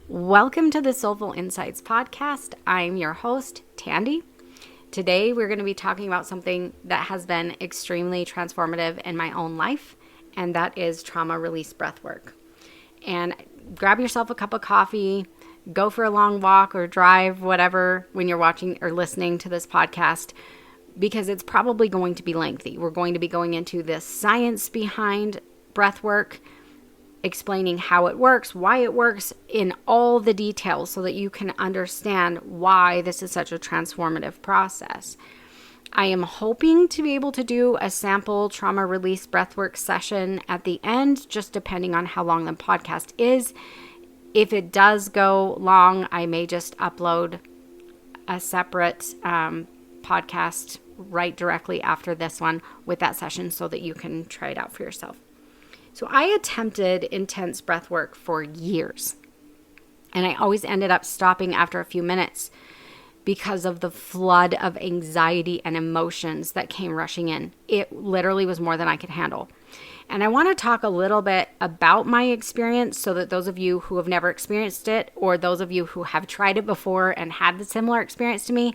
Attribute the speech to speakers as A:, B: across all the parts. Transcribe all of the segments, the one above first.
A: Welcome to the Soulful Insights podcast. I'm your host, Tandy. Today, we're going to be talking about something that has been extremely transformative in my own life, and that is trauma release breathwork. And grab yourself a cup of coffee, go for a long walk or drive, whatever, when you're watching or listening to this podcast, because it's probably going to be lengthy. We're going to be going into the science behind breathwork, explaining how it works, why it works in all the details so that you can understand why this is such a transformative process. I am hoping to be able to do a sample trauma release breathwork session at the end, just depending on how long the podcast is. If it does go long, I may just upload a separate podcast right directly after this one with that session so that you can try it out for yourself. So I attempted intense breath work for years, and I always ended up stopping after a few minutes because of the flood of anxiety and emotions that came rushing in. It literally was more than I could handle. And I want to talk a little bit about my experience so that those of you who have never experienced it, or those of you who have tried it before and had the similar experience to me,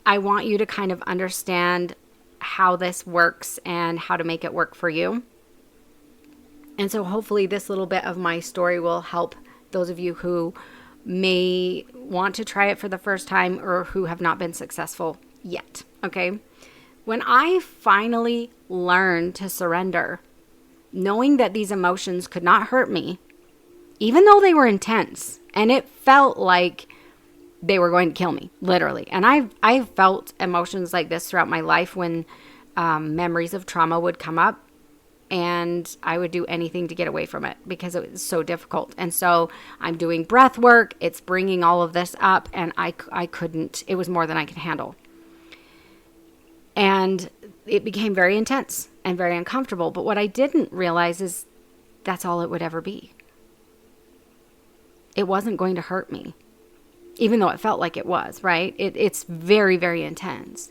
A: I want you to kind of understand how this works and how to make it work for you. And so hopefully this little bit of my story will help those of you who may want to try it for the first time or who have not been successful yet, okay? When I finally learned to surrender, knowing that these emotions could not hurt me, even though they were intense, and it felt like they were going to kill me, literally. And I've felt emotions like this throughout my life when memories of trauma would come up. And I would do anything to get away from it because it was so difficult. And so I'm doing breath work. It's bringing all of this up, and I couldn't. It was more than I could handle. And it became very intense and very uncomfortable. But what I didn't realize is that's all it would ever be. It wasn't going to hurt me, even though it felt like it was, right? It's very, very intense.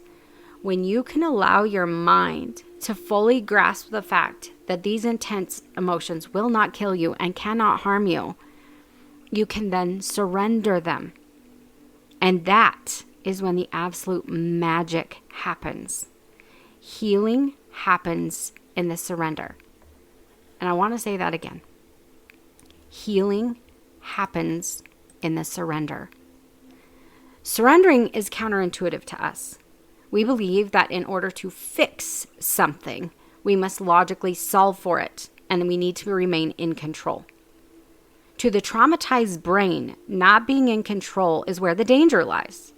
A: When you can allow your mind to fully grasp the fact that these intense emotions will not kill you and cannot harm you, you can then surrender them. And that is when the absolute magic happens. Healing happens in the surrender. And I want to say that again. Healing happens in the surrender. Surrendering is counterintuitive to us. We believe that in order to fix something, we must logically solve for it, and we need to remain in control. To the traumatized brain, not being in control is where the danger lies.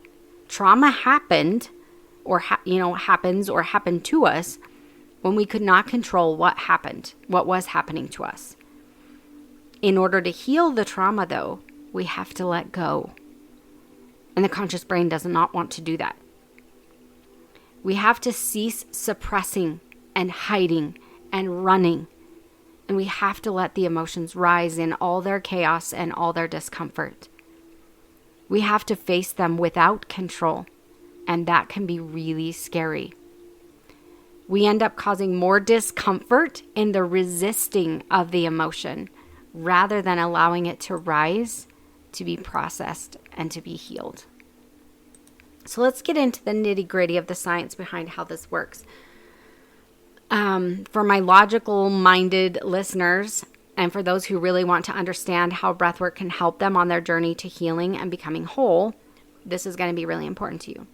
A: Trauma happened, or happens or happened to us when we could not control what happened, what was happening to us. In order to heal the trauma, though, we have to let go. And the conscious brain does not want to do that. We have to cease suppressing and hiding and running. And we have to let the emotions rise in all their chaos and all their discomfort. We have to face them without control. And that can be really scary. We end up causing more discomfort in the resisting of the emotion rather than allowing it to rise, to be processed, and to be healed. So let's get into the nitty-gritty of the science behind how this works. For my logical-minded listeners, and for those who really want to understand how breathwork can help them on their journey to healing and becoming whole, this is going to be really important to you.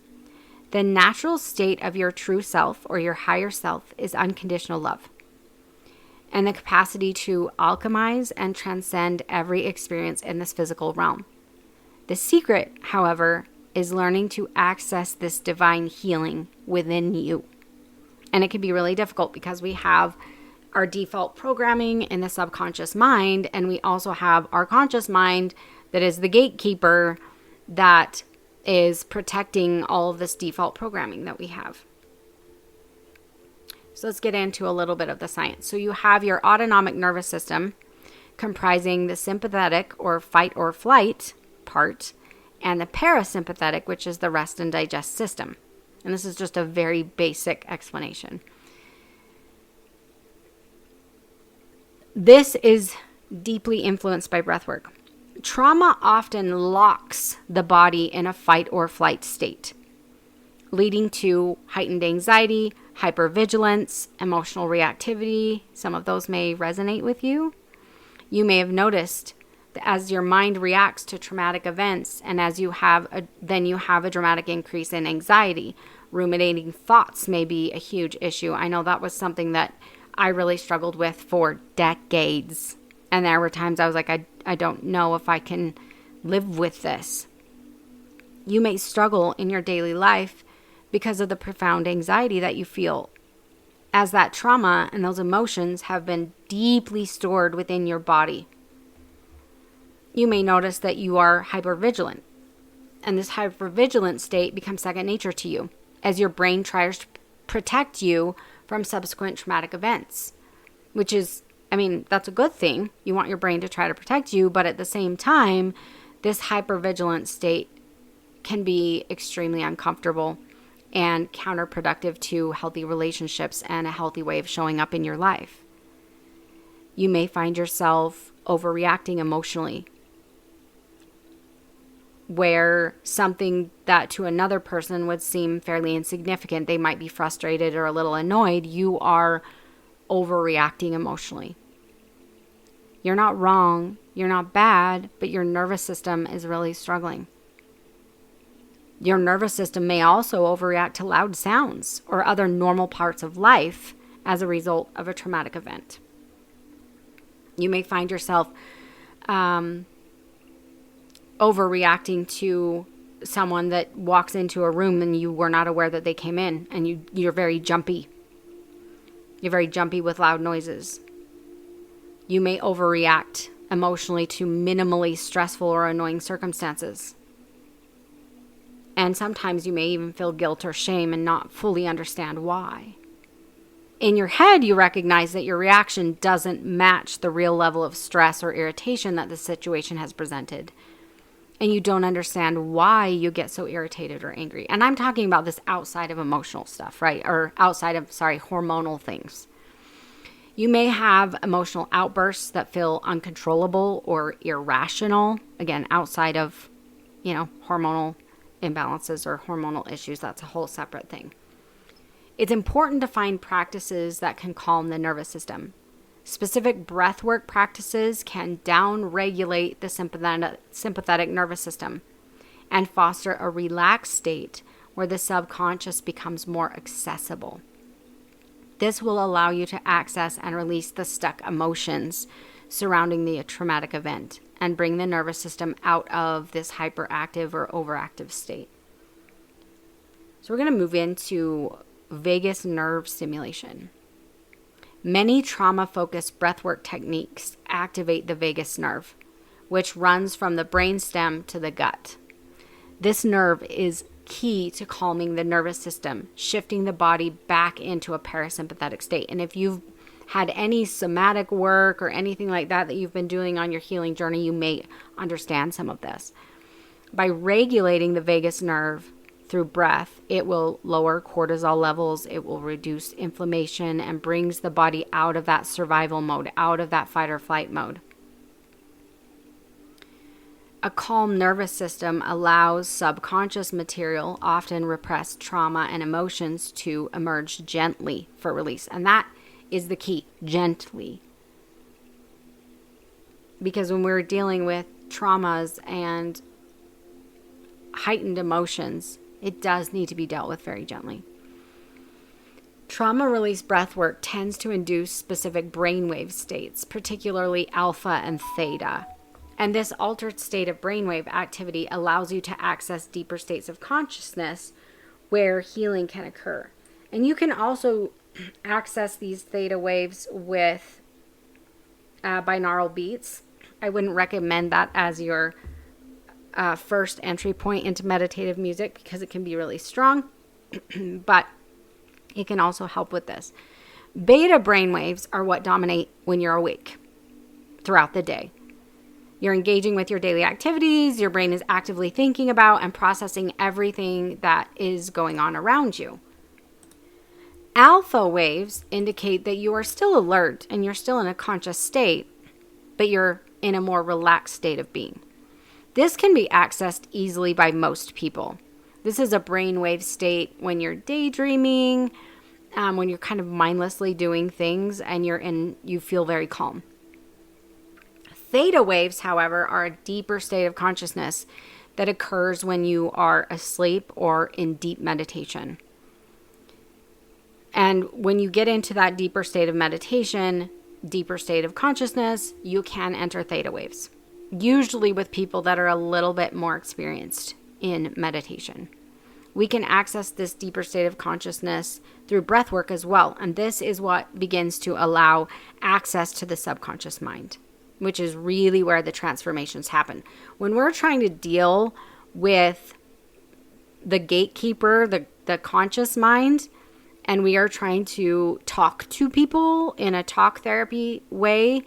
A: The natural state of your true self or your higher self is unconditional love, and the capacity to alchemize and transcend every experience in this physical realm. The secret, however, is learning to access this divine healing within you. And it can be really difficult because we have our default programming in the subconscious mind, and we also have our conscious mind that is the gatekeeper that is protecting all of this default programming that we have. So let's get into a little bit of the science. So you have your autonomic nervous system comprising the sympathetic or fight or flight part, and the parasympathetic, which is the rest and digest system. And this is just a very basic explanation. This is deeply influenced by breathwork. Trauma often locks the body in a fight or flight state, leading to heightened anxiety, hypervigilance, emotional reactivity. Some of those may resonate with you. You may have noticed that as your mind reacts to traumatic events, and as you have a dramatic increase in anxiety. Ruminating thoughts may be a huge issue. I know that was something that I really struggled with for decades. And there were times I was like, I don't know if I can live with this. You may struggle in your daily life because of the profound anxiety that you feel, as that trauma and those emotions have been deeply stored within your body. You may notice that you are hypervigilant, and this hypervigilant state becomes second nature to you as your brain tries to protect you from subsequent traumatic events, which is, that's a good thing. You want your brain to try to protect you, but at the same time, this hypervigilant state can be extremely uncomfortable and counterproductive to healthy relationships and a healthy way of showing up in your life. You may find yourself overreacting emotionally, where something that to another person would seem fairly insignificant, they might be frustrated or a little annoyed, you are overreacting emotionally. You're not wrong, you're not bad, but your nervous system is really struggling. Your nervous system may also overreact to loud sounds or other normal parts of life as a result of a traumatic event. You may find yourself overreacting to someone that walks into a room and you were not aware that they came in, and you're very jumpy. You're very jumpy with loud noises. You may overreact emotionally to minimally stressful or annoying circumstances. And sometimes you may even feel guilt or shame and not fully understand why. In your head, you recognize that your reaction doesn't match the real level of stress or irritation that the situation has presented. And you don't understand why you get so irritated or angry. And I'm talking about this outside of emotional stuff, right? Or outside of, hormonal things. You may have emotional outbursts that feel uncontrollable or irrational. Again, outside of, hormonal imbalances or hormonal issues. That's a whole separate thing. It's important to find practices that can calm the nervous system. Specific breathwork practices can down-regulate the sympathetic nervous system and foster a relaxed state where the subconscious becomes more accessible. This will allow you to access and release the stuck emotions surrounding the traumatic event and bring the nervous system out of this hyperactive or overactive state. So we're going to move into vagus nerve stimulation. Many trauma-focused breathwork techniques activate the vagus nerve, which runs from the brainstem to the gut. This nerve is key to calming the nervous system, shifting the body back into a parasympathetic state. And if you've had any somatic work or anything like that you've been doing on your healing journey, you may understand some of this. By regulating the vagus nerve through breath, it will lower cortisol levels, it will reduce inflammation, and brings the body out of that survival mode, out of that fight or flight mode. A calm nervous system allows subconscious material, often repressed trauma and emotions, to emerge gently for release. And that is the key, gently. Because when we're dealing with traumas and heightened emotions, it does need to be dealt with very gently. Trauma release breathwork tends to induce specific brainwave states, particularly alpha and theta. And this altered state of brainwave activity allows you to access deeper states of consciousness where healing can occur. And you can also access these theta waves with binaural beats. I wouldn't recommend that as your first entry point into meditative music because it can be really strong, but it can also help with this. Beta brainwaves are what dominate when you're awake throughout the day. You're engaging with your daily activities, your brain is actively thinking about and processing everything that is going on around you. Alpha waves indicate that you are still alert and you're still in a conscious state, but you're in a more relaxed state of being. This can be accessed easily by most people. This is a brainwave state when you're daydreaming, when you're kind of mindlessly doing things and you feel very calm. Theta waves, however, are a deeper state of consciousness that occurs when you are asleep or in deep meditation. And when you get into that deeper state of meditation, deeper state of consciousness, you can enter theta waves, usually with people that are a little bit more experienced in meditation. We can access this deeper state of consciousness through breath work as well. And this is what begins to allow access to the subconscious mind, which is really where the transformations happen. When we're trying to deal with the gatekeeper, the conscious mind, and we are trying to talk to people in a talk therapy way,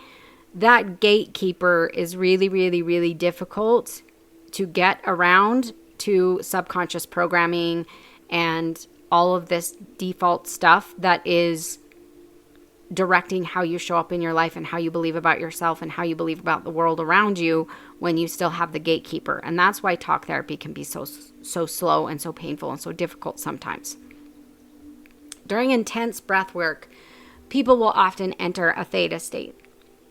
A: that gatekeeper is really, really, really difficult to get around to subconscious programming and all of this default stuff that is directing how you show up in your life and how you believe about yourself and how you believe about the world around you when you still have the gatekeeper. And that's why talk therapy can be so slow and so painful and so difficult sometimes. During intense breath work, people will often enter a theta state,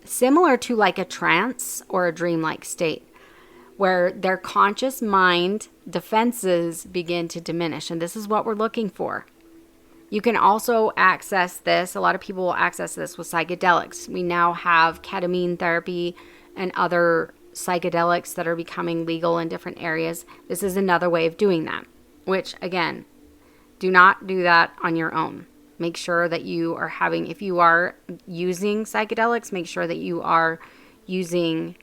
A: similar to like a trance or a dreamlike state, where their conscious mind defenses begin to diminish. And this is what we're looking for. You can also access this. A lot of people will access this with psychedelics. We now have ketamine therapy and other psychedelics that are becoming legal in different areas. This is another way of doing that, which again, do not do that on your own. Make sure that you are having, if you are using psychedelics, make sure that you are using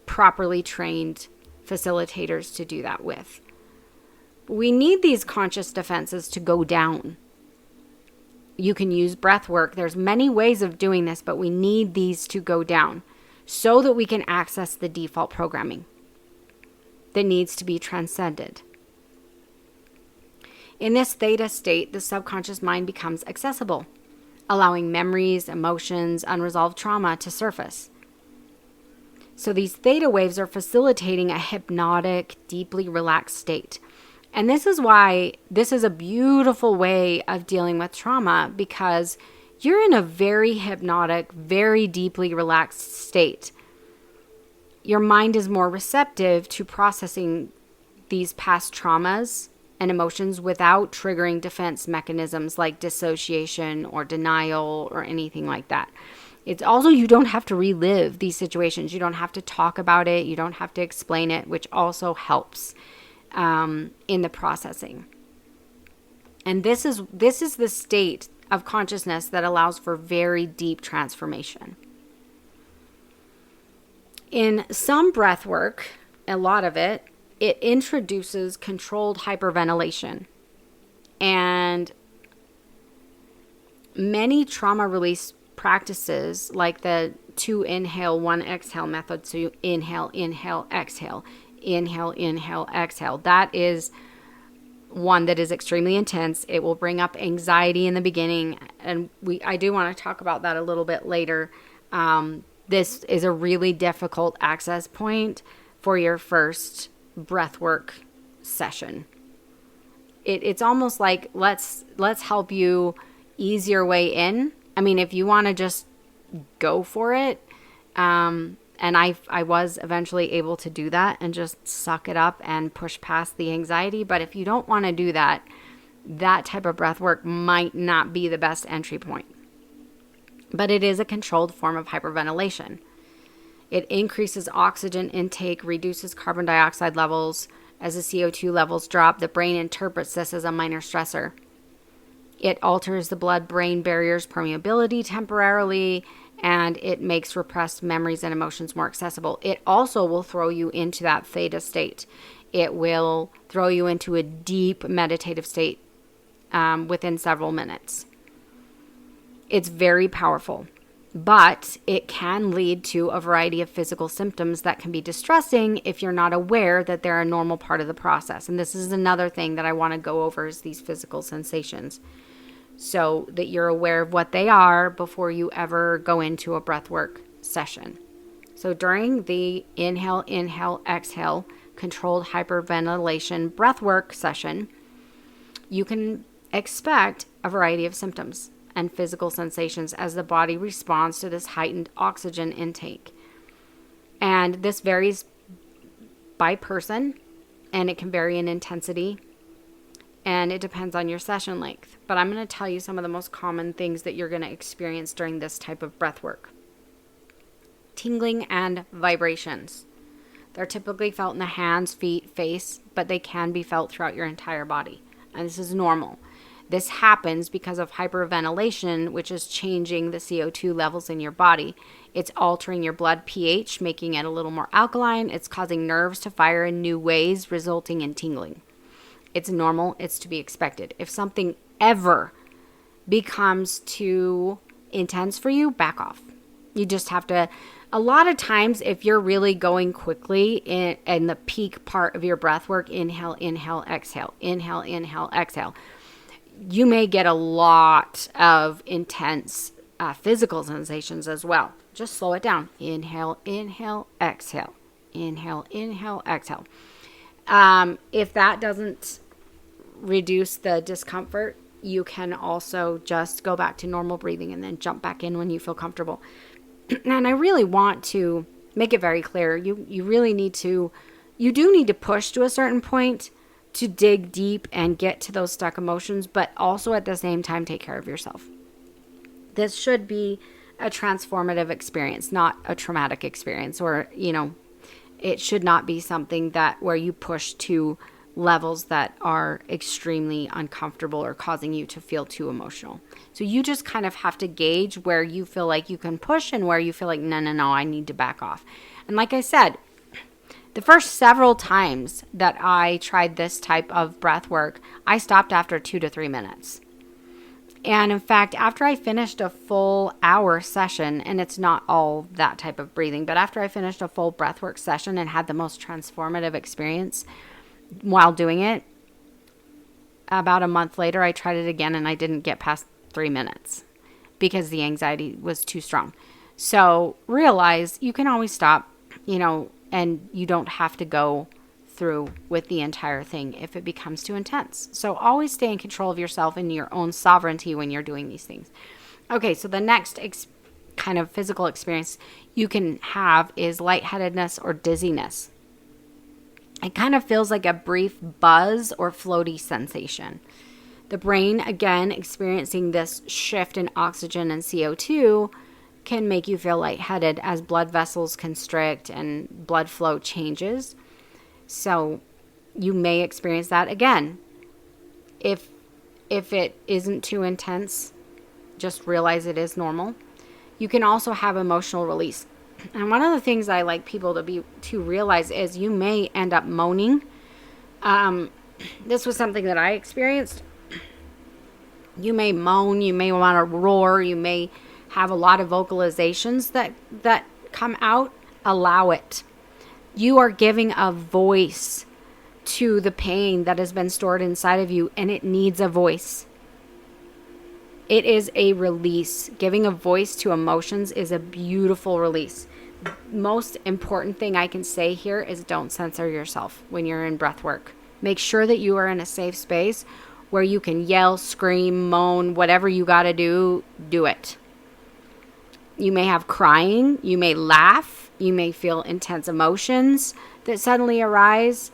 A: properly trained facilitators to do that with. We need these conscious defenses to go down. You can use breath work. There's many ways of doing this, but we need these to go down so that we can access the default programming that needs to be transcended. In this theta state, the subconscious mind becomes accessible, allowing memories, emotions, unresolved trauma to surface. So these theta waves are facilitating a hypnotic, deeply relaxed state. And this is why this is a beautiful way of dealing with trauma, because you're in a very hypnotic, very deeply relaxed state. Your mind is more receptive to processing these past traumas and emotions without triggering defense mechanisms like dissociation or denial or anything like that. It's also, you don't have to relive these situations. You don't have to talk about it. You don't have to explain it, which also helps in the processing. And this is the state of consciousness that allows for very deep transformation. In some breath work, a lot of it introduces controlled hyperventilation. And many trauma release practices, like the 2 inhale, 1 exhale method, so inhale, exhale, exhale. That is one that is extremely intense. It will bring up anxiety in the beginning, and I do want to talk about that a little bit later. This is a really difficult access point for your first breathwork session. It's almost like let's help you ease your way in. I mean, if you want to just go for it, and I was eventually able to do that and just suck it up and push past the anxiety. But if you don't want to do that, that type of breath work might not be the best entry point. But it is a controlled form of hyperventilation. It increases oxygen intake, reduces carbon dioxide levels. As the CO2 levels drop, the brain interprets this as a minor stressor. It alters the blood-brain barrier's permeability temporarily, and it makes repressed memories and emotions more accessible. It also will throw you into that theta state. It will throw you into a deep meditative state within several minutes. It's very powerful, but it can lead to a variety of physical symptoms that can be distressing if you're not aware that they're a normal part of the process. And this is another thing that I want to go over, is these physical sensations, so that you're aware of what they are before you ever go into a breathwork session. So during the inhale, exhale, controlled hyperventilation breathwork session, you can expect a variety of symptoms and physical sensations as the body responds to this heightened oxygen intake. And this varies by person, and it can vary in intensity, and it depends on your session length. But I'm going to tell you some of the most common things that you're going to experience during this type of breath work. Tingling and vibrations. They're typically felt in the hands, feet, face, but they can be felt throughout your entire body. And this is normal. This happens because of hyperventilation, which is changing the CO2 levels in your body. It's altering your blood pH, making it a little more alkaline. It's causing nerves to fire in new ways, resulting in tingling. It's normal. It's to be expected. If something ever becomes too intense for you, back off. You just have to, a lot of times, if you're really going quickly in the peak part of your breath work, inhale, exhale, inhale, exhale, you may get a lot of intense physical sensations as well. Just slow it down. Inhale, exhale. Inhale, exhale. If that doesn't reduce the discomfort, you can also just go back to normal breathing and then jump back in when you feel comfortable. And I really want to make it very clear. You do need to push to a certain point to dig deep and get to those stuck emotions, but also at the same time, take care of yourself. This should be a transformative experience, not a traumatic experience, or, it should not be something where you push to levels that are extremely uncomfortable or causing you to feel too emotional. So you just kind of have to gauge where you feel like you can push and where you feel like, no, I need to back off. And like I said, the first several times that I tried this type of breath work, I stopped after 2 to 3 minutes. And in fact, after I finished a full hour session, and it's not all that type of breathing, but after I finished a full breathwork session and had the most transformative experience while doing it, about a month later, I tried it again and I didn't get past 3 minutes because the anxiety was too strong. So realize you can always stop, and you don't have to go through with the entire thing if it becomes too intense. So always stay in control of yourself and your own sovereignty when you're doing these things. Okay, so the next kind of physical experience you can have is lightheadedness or dizziness. It kind of feels like a brief buzz or floaty sensation. The brain, again, experiencing this shift in oxygen and CO2 can make you feel lightheaded as blood vessels constrict and blood flow changes. So you may experience that again. If it isn't too intense, just realize it is normal. You can also have emotional release. And one of the things I like people to realize is you may end up moaning. This was something that I experienced. You may moan, you may want to roar, you may have a lot of vocalizations that come out. Allow it. You are giving a voice to the pain that has been stored inside of you, and it needs a voice. It is a release. Giving a voice to emotions is a beautiful release. Most important thing I can say here is don't censor yourself when you're in breath work. Make sure that you are in a safe space where you can yell, scream, moan, whatever you got to do it. You may have crying, you may laugh, you may feel intense emotions that suddenly arise.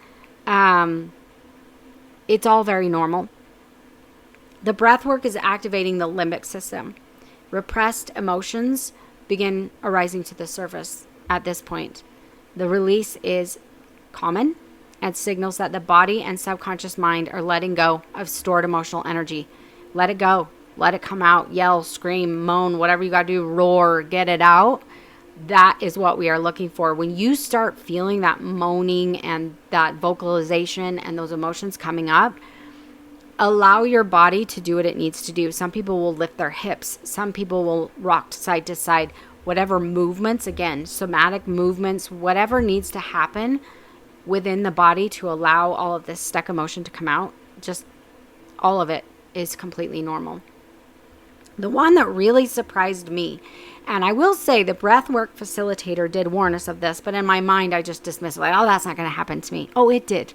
A: It's all very normal. The breath work is activating the limbic system. Repressed emotions begin arising to the surface at this point. The release is common and signals that the body and subconscious mind are letting go of stored emotional energy. Let it go. Let it come out. Yell, scream, moan, whatever you got to do, roar, get it out. That is what we are looking for. When you start feeling that moaning and that vocalization and those emotions coming up, allow your body to do what it needs to do. Some people will lift their hips. Some people will rock side to side. Whatever movements, again, somatic movements, whatever needs to happen within the body to allow all of this stuck emotion to come out, just all of it is completely normal. The one that really surprised me, And I will say the breathwork facilitator did warn us of this, but in my mind, I just dismissed it like, oh, that's not going to happen to me. Oh, it did.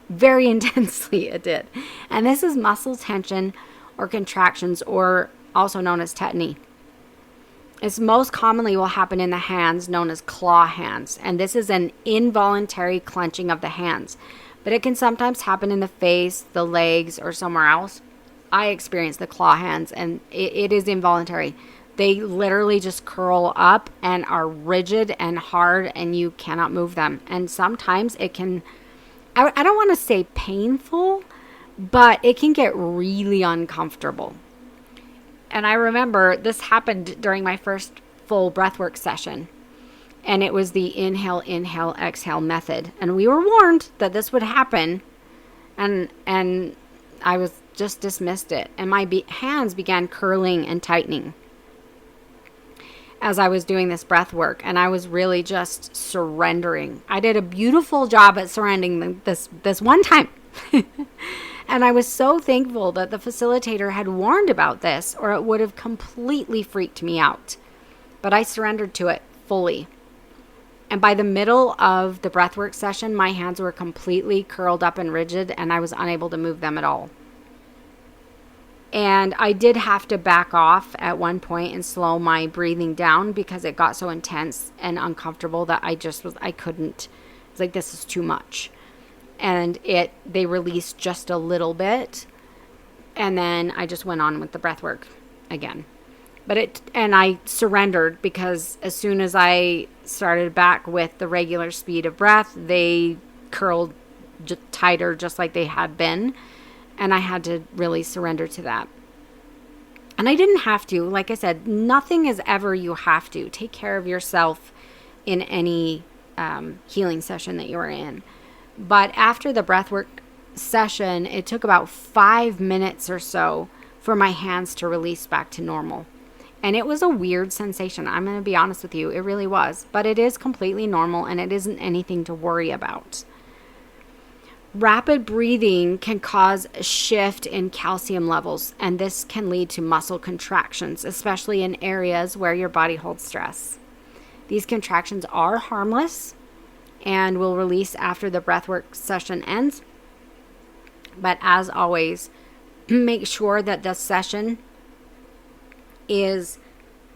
A: Very intensely, it did. And this is muscle tension or contractions, or also known as tetany. This most commonly will happen in the hands, known as claw hands. And this is an involuntary clenching of the hands. But it can sometimes happen in the face, the legs, or somewhere else. I experience the claw hands, and it is involuntary. They literally just curl up and are rigid and hard, and you cannot move them. And sometimes it can, I don't want to say painful, but it can get really uncomfortable. And I remember this happened during my first full breathwork session. And it was the inhale, exhale method. And we were warned that this would happen. And I was just dismissed it. And my hands began curling and tightening as I was doing this breath work. And I was really just surrendering. I did a beautiful job at surrendering this one time. And I was so thankful that the facilitator had warned about this, or it would have completely freaked me out. But I surrendered to it fully. And by the middle of the breathwork session, my hands were completely curled up and rigid, and I was unable to move them at all. And I did have to back off at one point and slow my breathing down because it got so intense and uncomfortable that I couldn't. It's like, this is too much. And they released just a little bit, and then I just went on with the breath work again. And I surrendered, because as soon as I started back with the regular speed of breath, they curled tighter just like they had been, and I had to really surrender to that. And I didn't have to. Like I said, nothing is ever you have to. Take care of yourself in any healing session that you're in. But after the breathwork session, it took about 5 minutes or so for my hands to release back to normal. And it was a weird sensation. I'm going to be honest with you. It really was. But it is completely normal, and it isn't anything to worry about. Rapid breathing can cause a shift in calcium levels, and this can lead to muscle contractions, especially in areas where your body holds stress. These contractions are harmless and will release after the breathwork session ends. But as always, make sure that the session is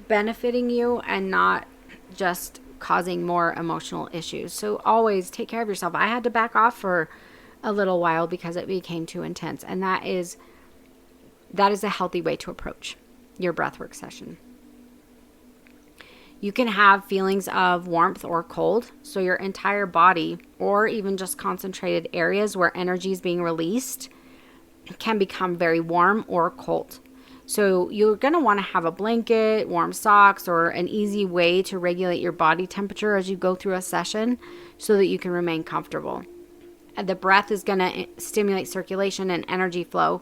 A: benefiting you and not just causing more emotional issues. So always take care of yourself. I had to back off for a little while because it became too intense. And that is a healthy way to approach your breathwork session. You can have feelings of warmth or cold. So your entire body, or even just concentrated areas where energy is being released, can become very warm or cold. So you're going to want to have a blanket, warm socks, or an easy way to regulate your body temperature as you go through a session so that you can remain comfortable. And the breath is going to stimulate circulation and energy flow.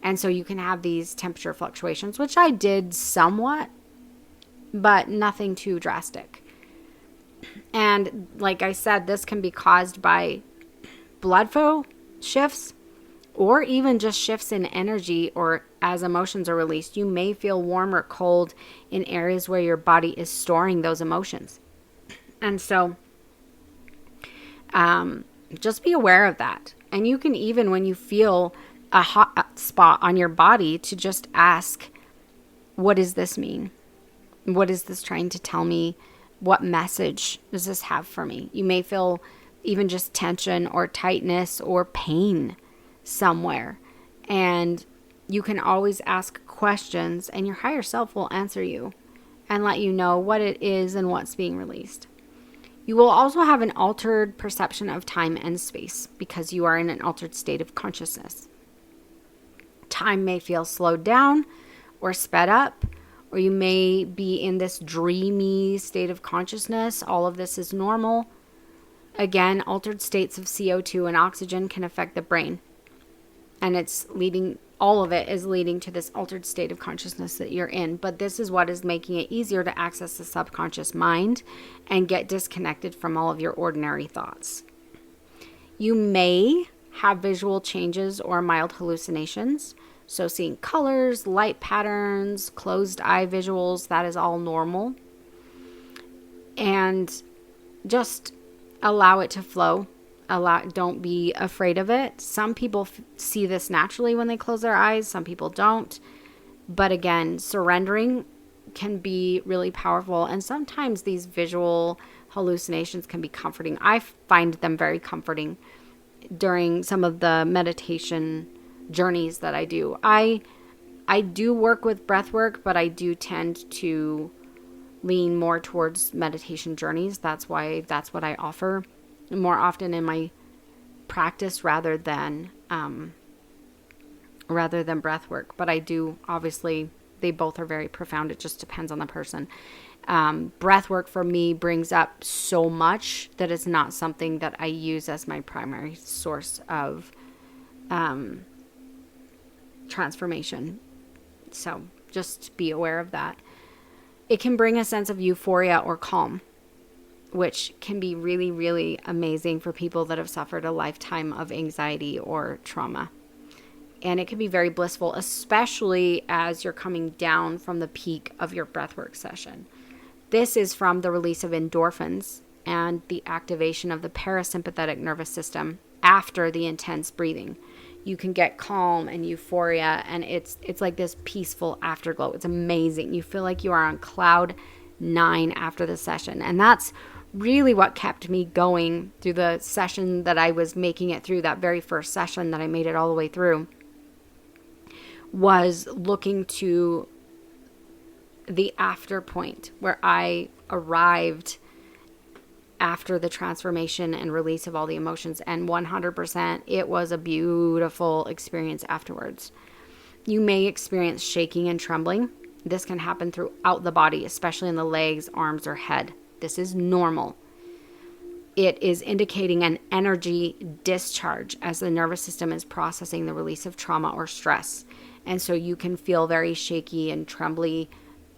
A: And so you can have these temperature fluctuations, which I did somewhat, but nothing too drastic. And like I said, this can be caused by blood flow shifts, or even just shifts in energy, or as emotions are released. You may feel warm or cold in areas where your body is storing those emotions. And so just be aware of that. And you can, even when you feel a hot spot on your body, to just ask, what does this mean? What is this trying to tell me? What message does this have for me? You may feel even just tension or tightness or pain somewhere. And you can always ask questions, and your higher self will answer you and let you know what it is and what's being released. You will also have an altered perception of time and space because you are in an altered state of consciousness. Time may feel slowed down or sped up, or you may be in this dreamy state of consciousness. All of this is normal. Again, altered states of CO2 and oxygen can affect the brain. And all of it is leading to this altered state of consciousness that you're in. But this is what is making it easier to access the subconscious mind and get disconnected from all of your ordinary thoughts. You may have visual changes or mild hallucinations. So seeing colors, light patterns, closed eye visuals, that is all normal. And just allow it to flow. Don't be afraid of it. Some people see this naturally when they close their eyes. Some people don't. But again, surrendering can be really powerful. And sometimes these visual hallucinations can be comforting. I find them very comforting during some of the meditation journeys that I do. I do work with breath work, but I do tend to lean more towards meditation journeys. That's what I offer more often in my practice rather than breath work. But I do, obviously, they both are very profound. It just depends on the person. Breath work for me brings up so much that it's not something that I use as my primary source of transformation. So just be aware of that. It can bring a sense of euphoria or calm, which can be really, really amazing for people that have suffered a lifetime of anxiety or trauma. And it can be very blissful, especially as you're coming down from the peak of your breathwork session. This is from the release of endorphins and the activation of the parasympathetic nervous system after the intense breathing. You can get calm and euphoria, and it's like this peaceful afterglow. It's amazing. You feel like you are on cloud 9 after the session. And that's really what kept me going through the session that I was making it through, that very first session that I made it all the way through, was looking to the after point where I arrived after the transformation and release of all the emotions. And 100%, it was a beautiful experience afterwards. You may experience shaking and trembling. This can happen throughout the body, especially in the legs, arms, or head. This is normal. It is indicating an energy discharge as the nervous system is processing the release of trauma or stress. And so you can feel very shaky and trembly.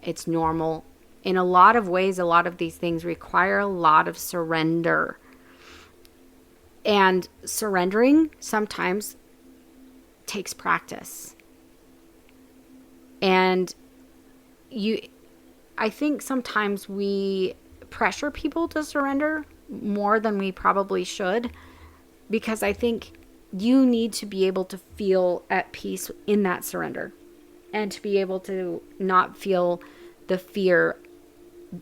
A: It's normal. In a lot of ways, a lot of these things require a lot of surrender. And surrendering sometimes takes practice. And I think sometimes we pressure people to surrender more than we probably should, because I think you need to be able to feel at peace in that surrender and to be able to not feel the fear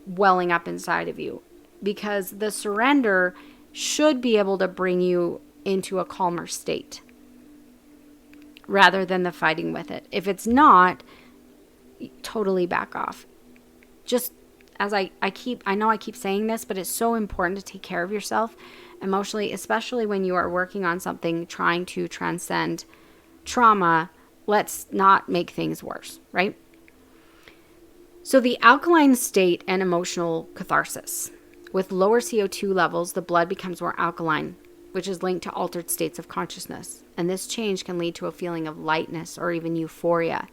A: welling up inside of you, because the surrender should be able to bring you into a calmer state rather than the fighting with it. If it's not, totally back off. Just as I know I keep saying this, but it's so important to take care of yourself emotionally, especially when you are working on something trying to transcend trauma. Let's not make things worse, right? So the alkaline state and emotional catharsis. With lower CO2 levels, the blood becomes more alkaline, which is linked to altered states of consciousness. And this change can lead to a feeling of lightness or even euphoria,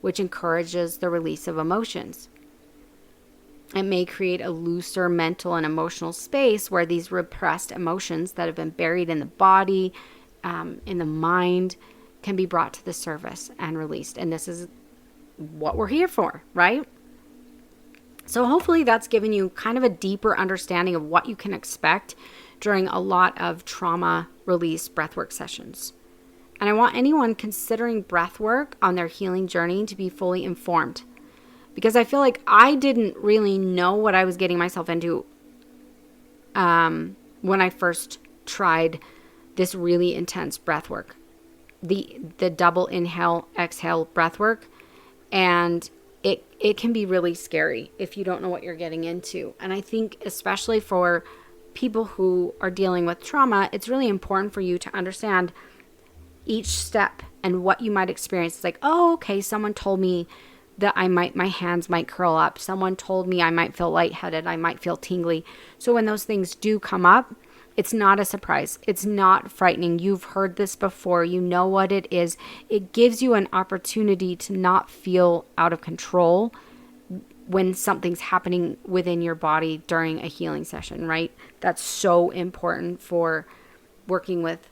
A: which encourages the release of emotions. It may create a looser mental and emotional space where these repressed emotions that have been buried in the body, in the mind, can be brought to the surface and released. And this is what we're here for, right? So hopefully that's given you kind of a deeper understanding of what you can expect during a lot of trauma release breathwork sessions. And I want anyone considering breathwork on their healing journey to be fully informed, because I feel like I didn't really know what I was getting myself into when I first tried this really intense breathwork, the double inhale, exhale breathwork. And it can be really scary if you don't know what you're getting into. And I think especially for people who are dealing with trauma, it's really important for you to understand each step and what you might experience. It's like, oh, okay, someone told me that my hands might curl up. Someone told me I might feel lightheaded. I might feel tingly. So when those things do come up, it's not a surprise. It's not frightening. You've heard this before. You know what it is. It gives you an opportunity to not feel out of control when something's happening within your body during a healing session, right? That's so important for working with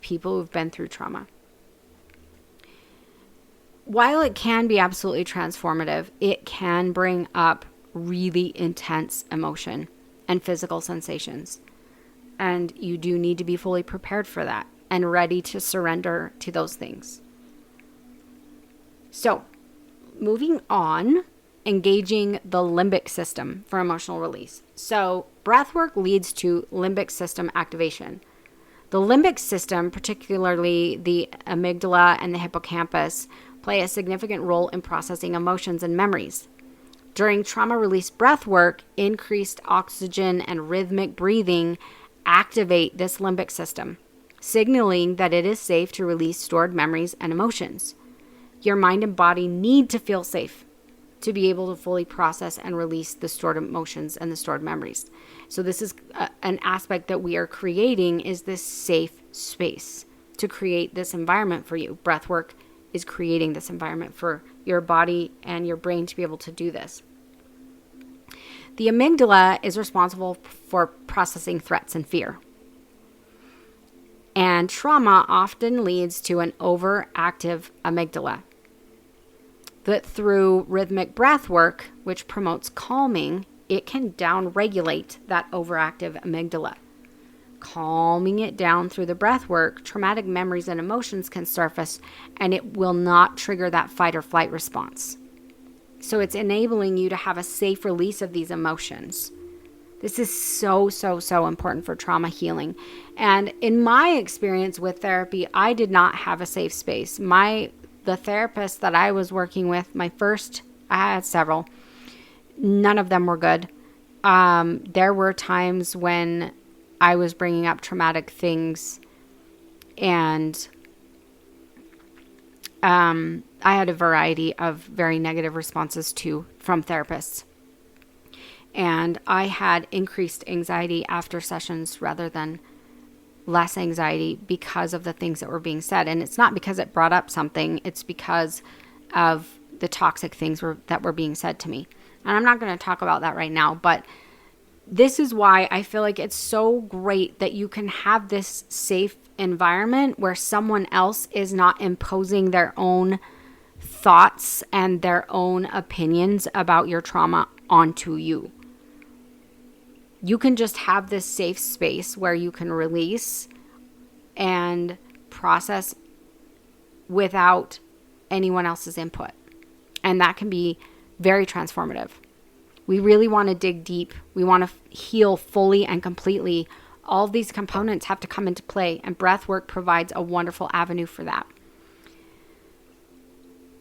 A: people who've been through trauma. while it can be absolutely transformative, it can bring up really intense emotion and physical sensations. And you do need to be fully prepared for that and ready to surrender to those things. So, moving on, engaging the limbic system for emotional release. So, breathwork leads to limbic system activation. The limbic system, particularly the amygdala and the hippocampus, play a significant role in processing emotions and memories. During trauma release breathwork, increased oxygen and rhythmic breathing activate this limbic system, signaling that it is safe to release stored memories and emotions. Your mind and body need to feel safe to be able to fully process and release the stored emotions and the stored memories. So this is an aspect that we are creating, is this safe space to create this environment for you. Breathwork is creating this environment for your body and your brain to be able to do this. The amygdala is responsible for processing threats and fear. And trauma often leads to an overactive amygdala. But through rhythmic breath work, which promotes calming, it can downregulate that overactive amygdala. Calming it down through the breath work, traumatic memories and emotions can surface, and it will not trigger that fight or flight response. So it's enabling you to have a safe release of these emotions. This is so important for trauma healing. And in my experience with therapy, I did not have a safe space. The therapist that I was working with, I had several. None of them were good. There were times when I was bringing up traumatic things, and I had a variety of very negative responses from therapists. And I had increased anxiety after sessions rather than less anxiety because of the things that were being said. And it's not because it brought up something, it's because of the toxic things that were being said to me. And I'm not going to talk about that right now, but this is why I feel like it's so great that you can have this safe environment where someone else is not imposing their own thoughts and their own opinions about your trauma onto you. You can just have this safe space where you can release and process without anyone else's input. And that can be very transformative. We really want to dig deep. We want to heal fully and completely. All of these components have to come into play, and breath work provides a wonderful avenue for that.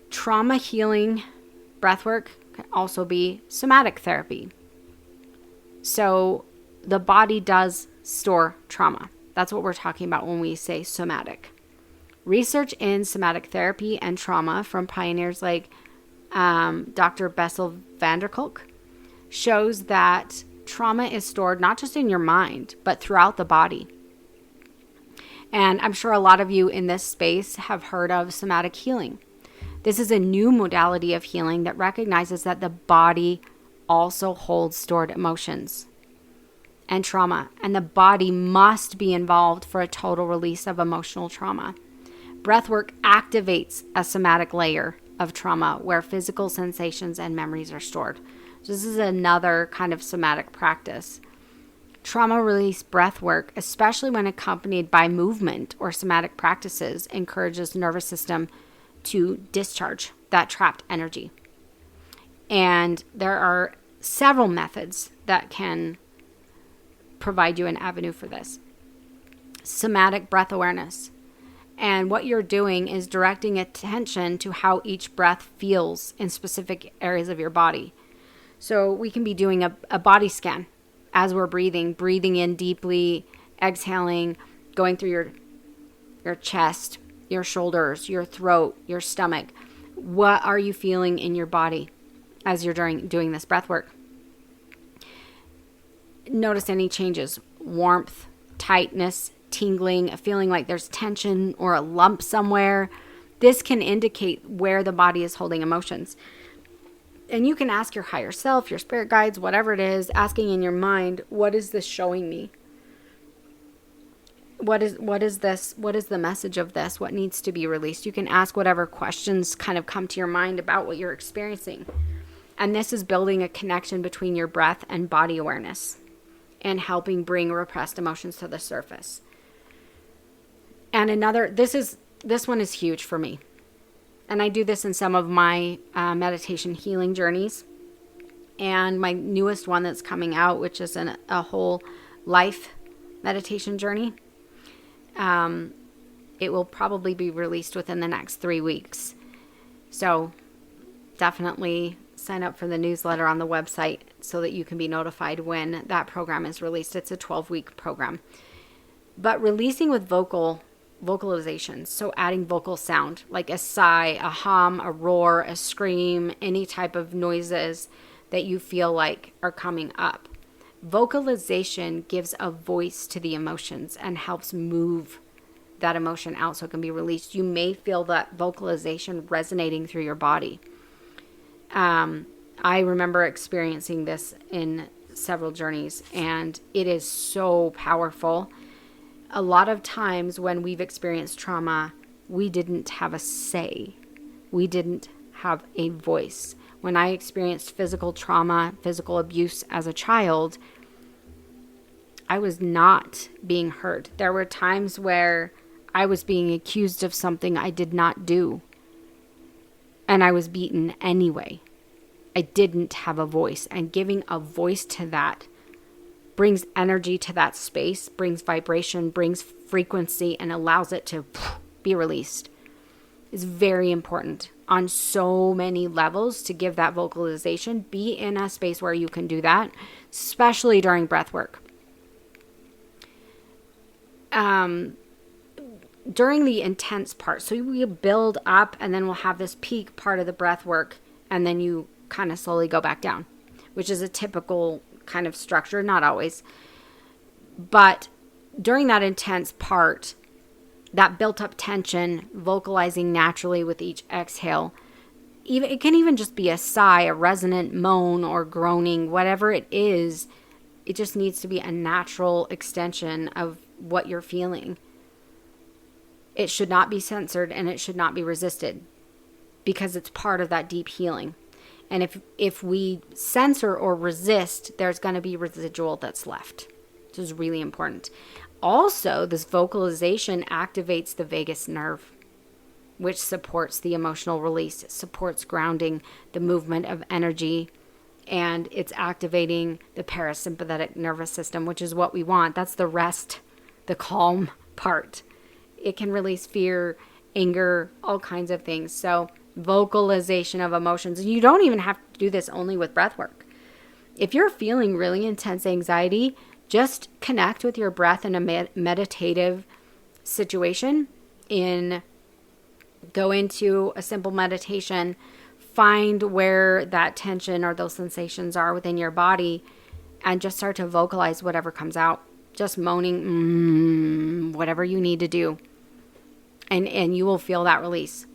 A: Trauma healing breath work can also be somatic therapy. So the body does store trauma. That's what we're talking about when we say somatic. Research in somatic therapy and trauma from pioneers like Dr. Bessel van der Kolk shows that trauma is stored not just in your mind, but throughout the body. And I'm sure a lot of you in this space have heard of somatic healing. This is a new modality of healing that recognizes that the body also holds stored emotions and trauma, and the body must be involved for a total release of emotional trauma. Breathwork activates a somatic layer of trauma where physical sensations and memories are stored. So this is another kind of somatic practice. Trauma release breathwork, especially when accompanied by movement or somatic practices, encourages the nervous system to discharge that trapped energy. And there are several methods that can provide you an avenue for this. Somatic breath awareness. And what you're doing is directing attention to how each breath feels in specific areas of your body. So we can be doing a body scan as we're breathing in deeply, exhaling, going through your chest, your shoulders, your throat, your stomach. What are you feeling in your body as you're doing this breath work? Notice any changes: warmth, tightness, tingling, a feeling like there's tension or a lump somewhere. This can indicate where the body is holding emotions. And you can ask your higher self, your spirit guides, whatever it is, asking in your mind, what is this showing me? what is this? What is the message of this? What needs to be released? You can ask whatever questions kind of come to your mind about what you're experiencing. And this is building a connection between your breath and body awareness and helping bring repressed emotions to the surface. And this one is huge for me. And I do this in some of my meditation healing journeys. And my newest one that's coming out, which is a whole life meditation journey. It will probably be released within the next 3 weeks. So definitely sign up for the newsletter on the website so that you can be notified when that program is released. It's a 12-week program. But releasing with vocalizations, so adding vocal sound, like a sigh, a hum, a roar, a scream, any type of noises that you feel like are coming up. Vocalization gives a voice to the emotions and helps move that emotion out so it can be released. You may feel that vocalization resonating through your body. I remember experiencing this in several journeys, and it is so powerful. A lot of times when we've experienced trauma, we didn't have a say. We didn't have a voice. When I experienced physical trauma, physical abuse as a child, I was not being heard. There were times where I was being accused of something I did not do, and I was beaten anyway. I didn't have a voice, and giving a voice to that brings energy to that space, brings vibration, brings frequency, and allows it to be released. It's very important on so many levels to give that vocalization. Be in a space where you can do that, especially during breath work. During the intense part, so we build up and then we'll have this peak part of the breath work, and then you kind of slowly go back down, which is a typical kind of structure, not always. But during that intense part, that built up tension, vocalizing naturally with each exhale, it can even just be a sigh, a resonant moan or groaning, whatever it is. It just needs to be a natural extension of what you're feeling. It should not be censored and it should not be resisted because it's part of that deep healing. And if we censor or resist, there's going to be residual that's left, which is really important. Also, this vocalization activates the vagus nerve, which supports the emotional release. It supports grounding, the movement of energy, and it's activating the parasympathetic nervous system, which is what we want. That's the rest, the calm part. It can release fear, anger, all kinds of things. So vocalization of emotions. And you don't even have to do this only with breath work. If you're feeling really intense anxiety, just connect with your breath in a meditative situation. Go into a simple meditation, find where that tension or those sensations are within your body, and just start to vocalize whatever comes out. Just moaning, whatever you need to do. And you will feel that release.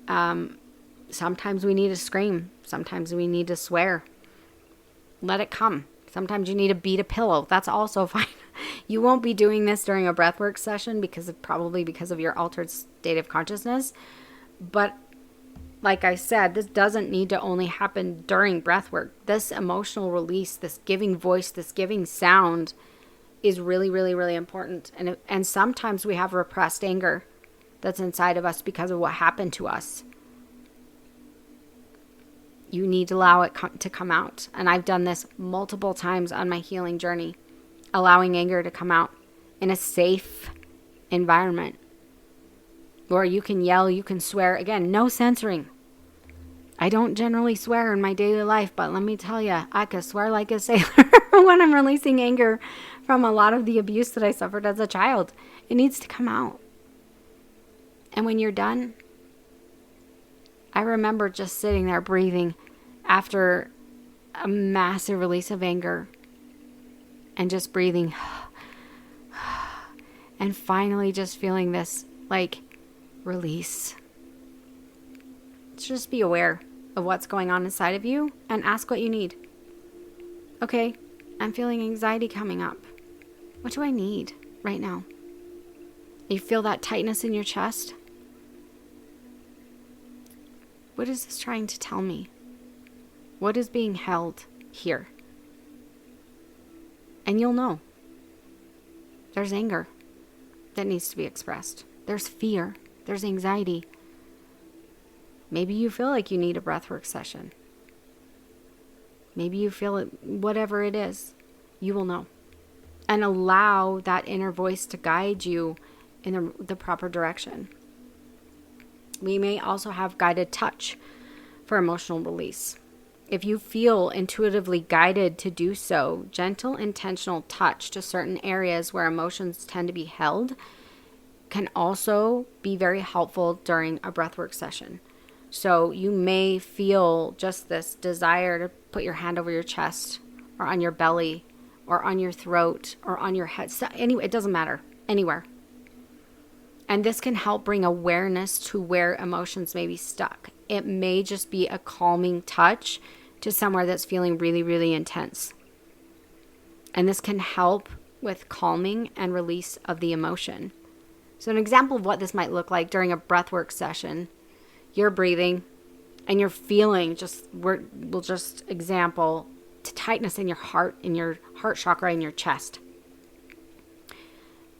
A: Sometimes we need to scream. Sometimes we need to swear. Let it come. Sometimes you need to beat a pillow. That's also fine. You won't be doing this during a breathwork session because of your altered state of consciousness. But like I said, this doesn't need to only happen during breathwork. This emotional release, this giving voice, this giving sound is really, really, really important. And sometimes we have repressed anger that's inside of us because of what happened to us. You need to allow it to come out. And I've done this multiple times on my healing journey, allowing anger to come out in a safe environment where you can yell, you can swear. Again, no censoring. I don't generally swear in my daily life, but let me tell you, I could swear like a sailor when I'm releasing anger from a lot of the abuse that I suffered as a child. It needs to come out. And when you're done, I remember just sitting there breathing after a massive release of anger and just breathing and finally just feeling this like release. Just be aware of what's going on inside of you and ask what you need. Okay, I'm feeling anxiety coming up. What do I need right now? You feel that tightness in your chest? What is this trying to tell me? What is being held here? And you'll know. There's anger that needs to be expressed. There's fear. There's anxiety. Maybe you feel like you need a breathwork session. Maybe you feel it, whatever it is, you will know. And allow that inner voice to guide you in the proper direction. We may also have guided touch for emotional release. If you feel intuitively guided to do so, gentle, intentional touch to certain areas where emotions tend to be held can also be very helpful during a breathwork session. So you may feel just this desire to put your hand over your chest or on your belly or on your throat or on your head. So anyway, it doesn't matter. Anywhere. And this can help bring awareness to where emotions may be stuck. It may just be a calming touch to somewhere that's feeling really, really intense. And this can help with calming and release of the emotion. So an example of what this might look like during a breathwork session, you're breathing and you're feeling we'll just example to tightness in your heart chakra in your chest.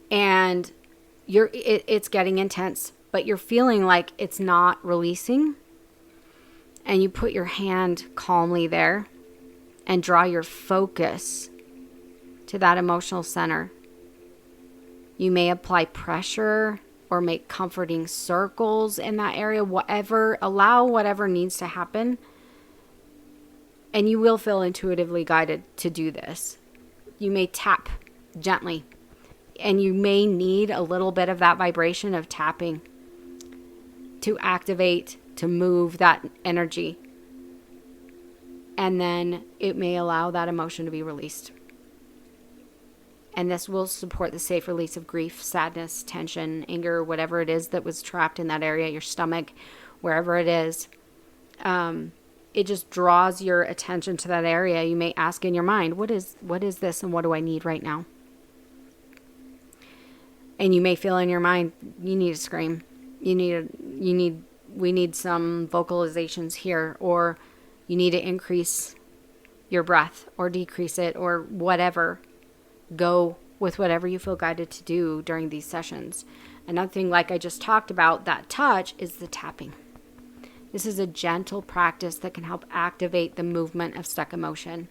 A: And it's getting intense, but you're feeling like it's not releasing. And you put your hand calmly there and draw your focus to that emotional center. You may apply pressure or make comforting circles in that area, allow whatever needs to happen. And you will feel intuitively guided to do this. You may tap gently, and you may need a little bit of that vibration of tapping to activate, to move that energy. And then it may allow that emotion to be released. And this will support the safe release of grief, sadness, tension, anger, whatever it is that was trapped in that area, your stomach, wherever it is. It just draws your attention to that area. You may ask in your mind, what is this and what do I need right now? And you may feel in your mind, you need to scream. We need some vocalizations here, or you need to increase your breath or decrease it or whatever. Go with whatever you feel guided to do during these sessions. Another thing, like I just talked about, that touch is the tapping. This is a gentle practice that can help activate the movement of stuck emotion.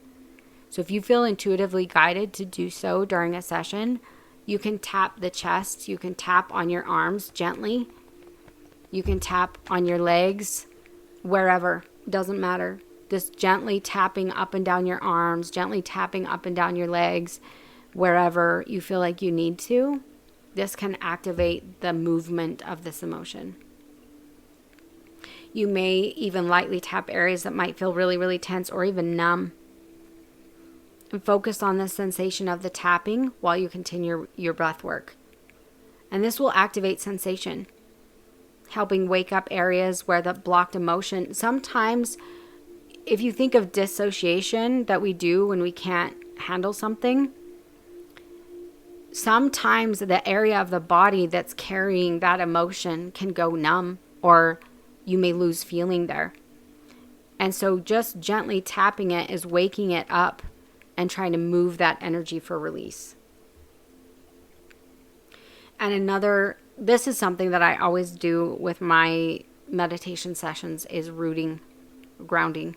A: So if you feel intuitively guided to do so during a session, you can tap the chest, you can tap on your arms gently, you can tap on your legs, wherever, doesn't matter. Just gently tapping up and down your arms, gently tapping up and down your legs, wherever you feel like you need to. This can activate the movement of this emotion. You may even lightly tap areas that might feel really, really tense or even numb. And focus on the sensation of the tapping while you continue your breath work. And this will activate sensation, helping wake up areas where the blocked emotion. Sometimes, if you think of dissociation that we do when we can't handle something, sometimes the area of the body that's carrying that emotion can go numb, or you may lose feeling there. And so just gently tapping it is waking it up and trying to move that energy for release. And this is something that I always do with my meditation sessions, is rooting, grounding.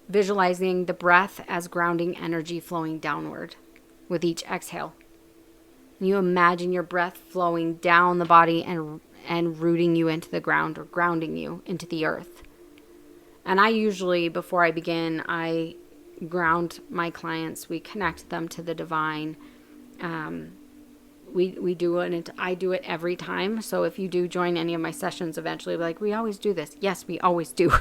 A: Visualizing the breath as grounding energy flowing downward with each exhale. You imagine your breath flowing down the body and rooting you into the ground, or grounding you into the earth. And I usually, before I begin, I ground my clients. We connect them to the divine. We do it, and I do it every time. So if you do join any of my sessions, eventually, like, we always do this. Yes, we always do.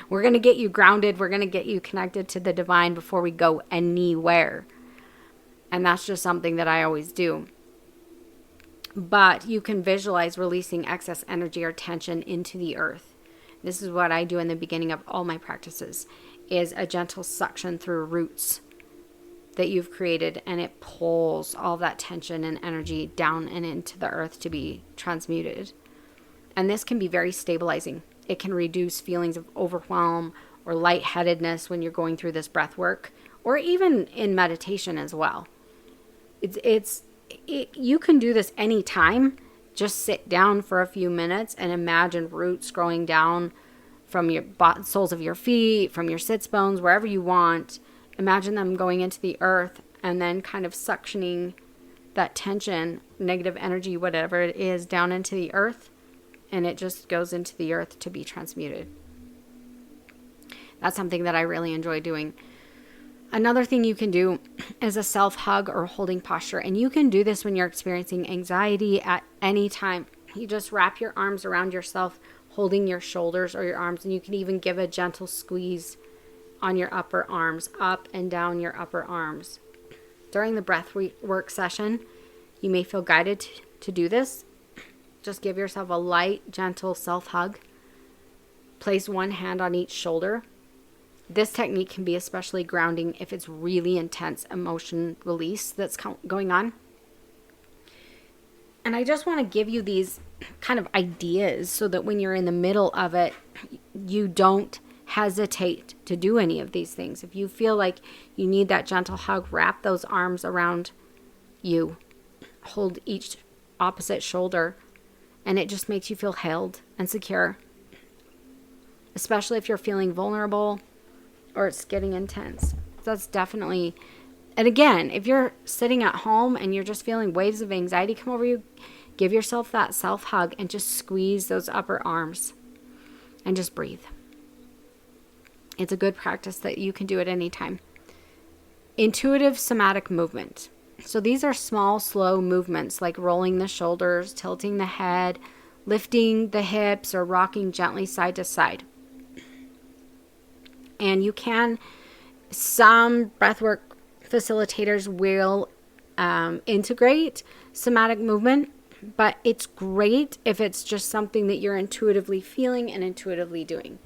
A: We're going to get you grounded. We're going to get you connected to the divine before we go anywhere. And that's just something that I always do. But you can visualize releasing excess energy or tension into the earth. This is what I do in the beginning of all my practices, is a gentle suction through roots that you've created, and it pulls all that tension and energy down and into the earth to be transmuted. And this can be very stabilizing. It can reduce feelings of overwhelm or lightheadedness when you're going through this breath work, or even in meditation as well. You can do this anytime. Just sit down for a few minutes and imagine roots growing down from your soles of your feet, from your sits bones, wherever you want. Imagine them going into the earth and then kind of suctioning that tension, negative energy, whatever it is, down into the earth. And it just goes into the earth to be transmuted. That's something that I really enjoy doing. Another thing you can do is a self-hug or holding posture. And you can do this when you're experiencing anxiety at any time. You just wrap your arms around yourself, holding your shoulders or your arms. And you can even give a gentle squeeze on your upper arms, up and down your upper arms. During the breath work session, you may feel guided to do this. Just give yourself a light, gentle self-hug. Place one hand on each shoulder. This technique can be especially grounding if it's really intense emotion release that's going on. And I just want to give you these kind of ideas so that when you're in the middle of it, you don't hesitate to do any of these things. If you feel like you need that gentle hug, wrap those arms around you. Hold each opposite shoulder, and it just makes you feel held and secure. Especially if you're feeling vulnerable or it's getting intense. That's definitely, and again, if you're sitting at home and you're just feeling waves of anxiety come over you, give yourself that self-hug and just squeeze those upper arms and just breathe. It's a good practice that you can do at any time. Intuitive somatic movement. So these are small, slow movements like rolling the shoulders, tilting the head, lifting the hips, or rocking gently side to side. And you can, some breathwork facilitators will integrate somatic movement, but it's great if it's just something that you're intuitively feeling and intuitively doing.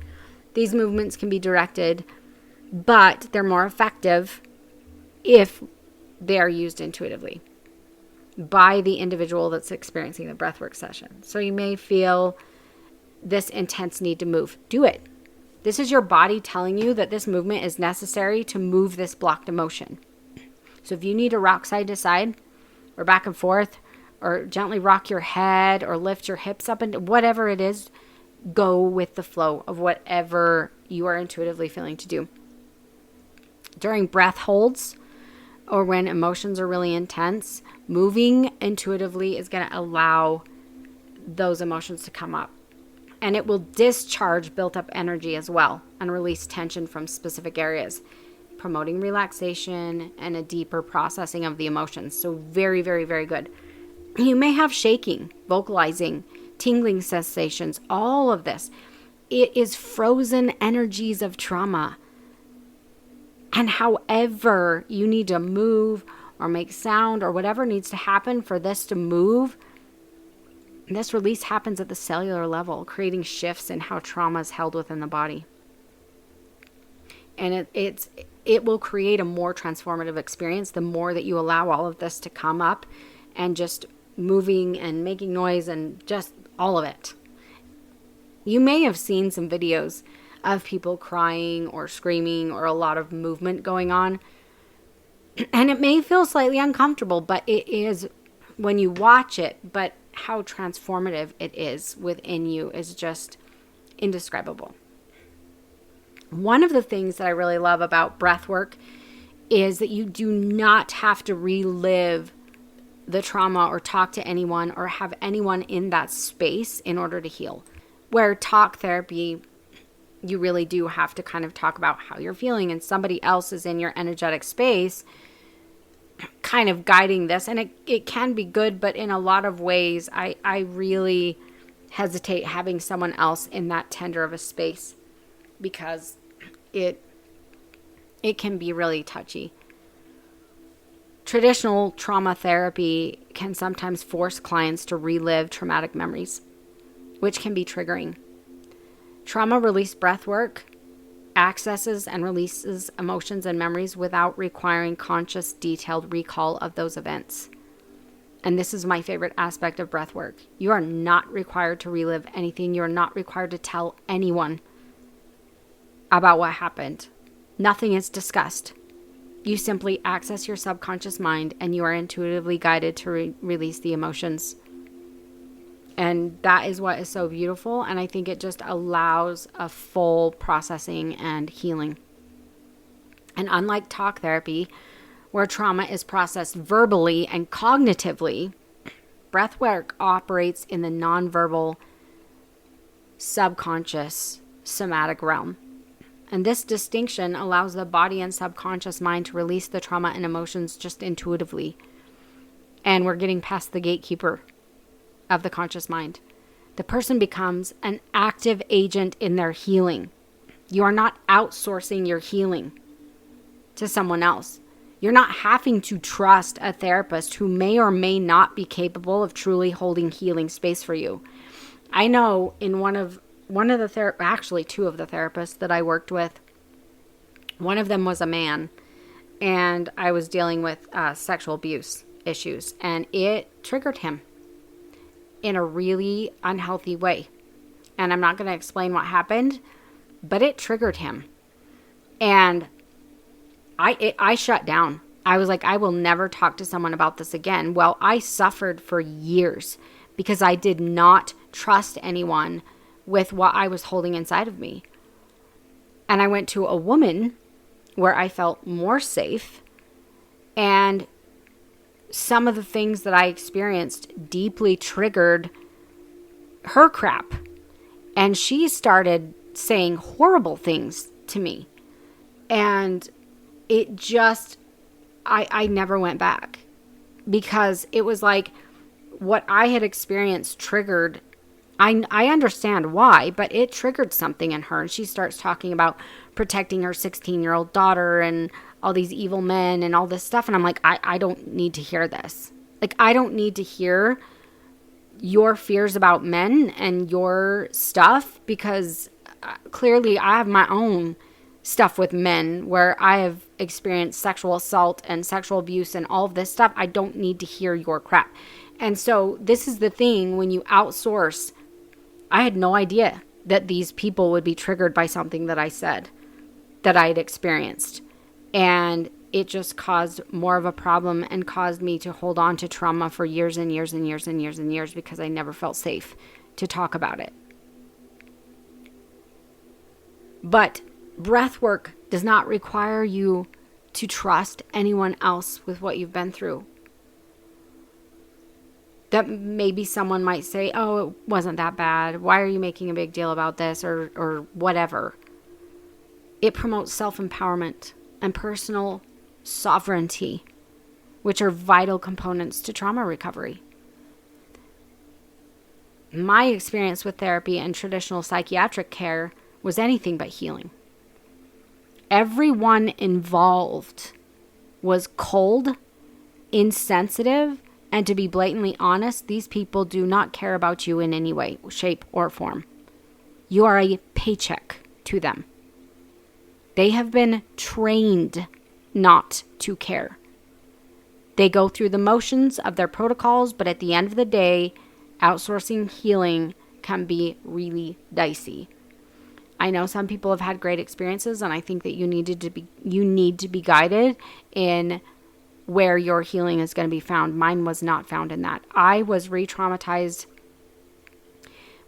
A: These movements can be directed, but they're more effective if they are used intuitively by the individual that's experiencing the breathwork session. So you may feel this intense need to move. Do it. This is your body telling you that this movement is necessary to move this blocked emotion. So if you need to rock side to side or back and forth or gently rock your head or lift your hips up and whatever it is, go with the flow of whatever you are intuitively feeling to do. During breath holds or when emotions are really intense, moving intuitively is going to allow those emotions to come up. And it will discharge built up energy as well and release tension from specific areas, promoting relaxation and a deeper processing of the emotions. So very, very, very good. You may have shaking, vocalizing, tingling sensations, all of this. It is frozen energies of trauma. And however you need to move or make sound or whatever needs to happen for this to move, this release happens at the cellular level, creating shifts in how trauma is held within the body. And it will create a more transformative experience the more that you allow all of this to come up and just moving and making noise and just all of it. You may have seen some videos of people crying or screaming or a lot of movement going on. And it may feel slightly uncomfortable, but it is when you watch it, but how transformative it is within you is just indescribable. One of the things that I really love about breath work is that you do not have to relive the trauma or talk to anyone or have anyone in that space in order to heal. Where talk therapy, you really do have to kind of talk about how you're feeling and somebody else is in your energetic space kind of guiding this. And it can be good, but in a lot of ways, I really hesitate having someone else in that tender of a space because it can be really touchy. Traditional trauma therapy can sometimes force clients to relive traumatic memories, which can be triggering. Trauma release breath work accesses and releases emotions and memories without requiring conscious, detailed recall of those events. And this is my favorite aspect of breath work. You are not required to relive anything. You are not required to tell anyone about what happened. Nothing is discussed. You simply access your subconscious mind and you are intuitively guided to release the emotions. And that is what is so beautiful. And I think it just allows a full processing and healing. And unlike talk therapy, where trauma is processed verbally and cognitively, breathwork operates in the nonverbal, subconscious, somatic realm. And this distinction allows the body and subconscious mind to release the trauma and emotions just intuitively. And we're getting past the gatekeeper of the conscious mind. The person becomes an active agent in their healing. You are not outsourcing your healing to someone else. You're not having to trust a therapist who may or may not be capable of truly holding healing space for you. I know in actually two of the therapists that I worked with, one of them was a man, and I was dealing with sexual abuse issues, and it triggered him in a really unhealthy way. And I'm not going to explain what happened, but it triggered him. And I shut down. I was like, I will never talk to someone about this again. Well, I suffered for years because I did not trust anyone with what I was holding inside of me. And I went to a woman where I felt more safe, and some of the things that I experienced deeply triggered her crap. And she started saying horrible things to me. And it just, I never went back, because it was like what I had experienced triggered. I understand why, but it triggered something in her. And she starts talking about protecting her 16-year-old daughter and all these evil men and all this stuff. And I'm like, I don't need to hear this. Like, I don't need to hear your fears about men and your stuff, because clearly I have my own stuff with men where I have experienced sexual assault and sexual abuse and all of this stuff. I don't need to hear your crap. And so this is the thing, when you outsource, I had no idea that these people would be triggered by something that I said, that I had experienced. And it just caused more of a problem and caused me to hold on to trauma for years and years and years and years and years, because I never felt safe to talk about it. But breath work does not require you to trust anyone else with what you've been through. That maybe someone might say, oh, it wasn't that bad. Why are you making a big deal about this, or whatever? It promotes self-empowerment and personal sovereignty, which are vital components to trauma recovery. My experience with therapy and traditional psychiatric care was anything but healing. Everyone involved was cold, insensitive, and to be blatantly honest, these people do not care about you in any way, shape, or form. You are a paycheck to them. They have been trained not to care. They go through the motions of their protocols, but at the end of the day, outsourcing healing can be really dicey. I know some people have had great experiences, and I think that you need to be guided in where your healing is going to be found. Mine was not found in that. I was re-traumatized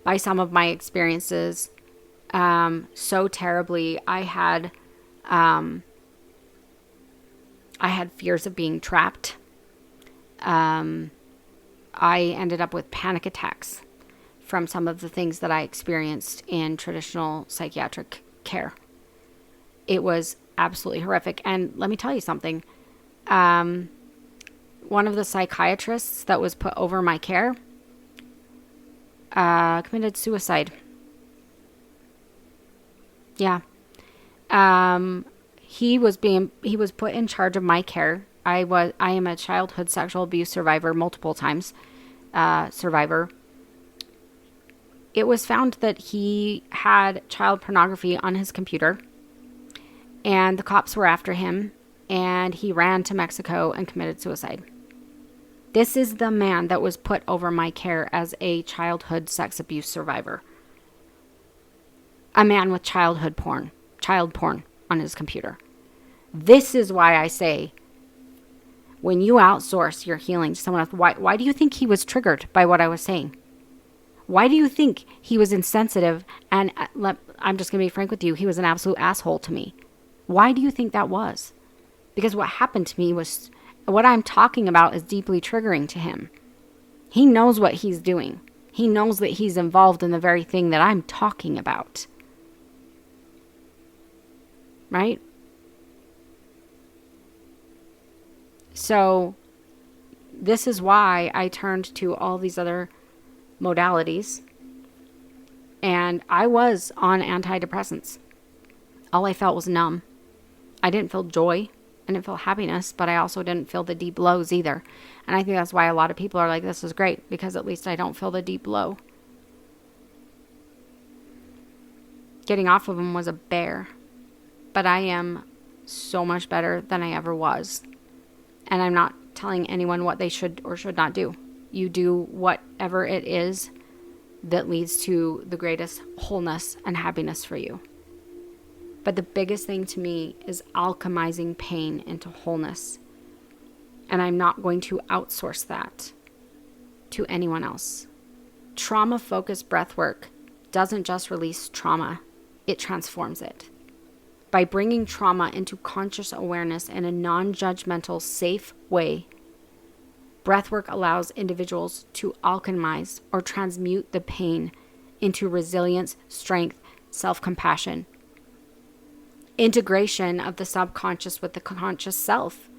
A: by some of my experiences so terribly. I had fears of being trapped. I ended up with panic attacks from some of the things that I experienced in traditional psychiatric care. It was absolutely horrific. And let me tell you something. One of the psychiatrists that was put over my care committed suicide. Yeah. He was put in charge of my care. I am a childhood sexual abuse survivor, multiple times survivor. It was found that he had child pornography on his computer. and the cops were after him, and he ran to Mexico and committed suicide. This is the man that was put over my care as a childhood sex abuse survivor. A man with child porn on his computer. This is why I say, when you outsource your healing to someone else, why do you think he was triggered by what I was saying? Why do you think he was insensitive? And I'm just going to be frank with you, he was an absolute asshole to me. Why do you think that was? Because what happened to me was, what I'm talking about is deeply triggering to him. He knows what he's doing. He knows that he's involved in the very thing that I'm talking about. Right? So this is why I turned to all these other modalities. And I was on antidepressants. All I felt was numb. I didn't feel joy. I didn't feel happiness, but I also didn't feel the deep lows either. And I think that's why a lot of people are like, this is great, because at least I don't feel the deep low. Getting off of them was a bear, but I am so much better than I ever was. And I'm not telling anyone what they should or should not do. You do whatever it is that leads to the greatest wholeness and happiness for you. But the biggest thing to me is alchemizing pain into wholeness. And I'm not going to outsource that to anyone else. Trauma-focused breathwork doesn't just release trauma, it transforms it. By bringing trauma into conscious awareness in a non-judgmental, safe way, breathwork allows individuals to alchemize or transmute the pain into resilience, strength, self-compassion. Integration of the subconscious with the conscious self.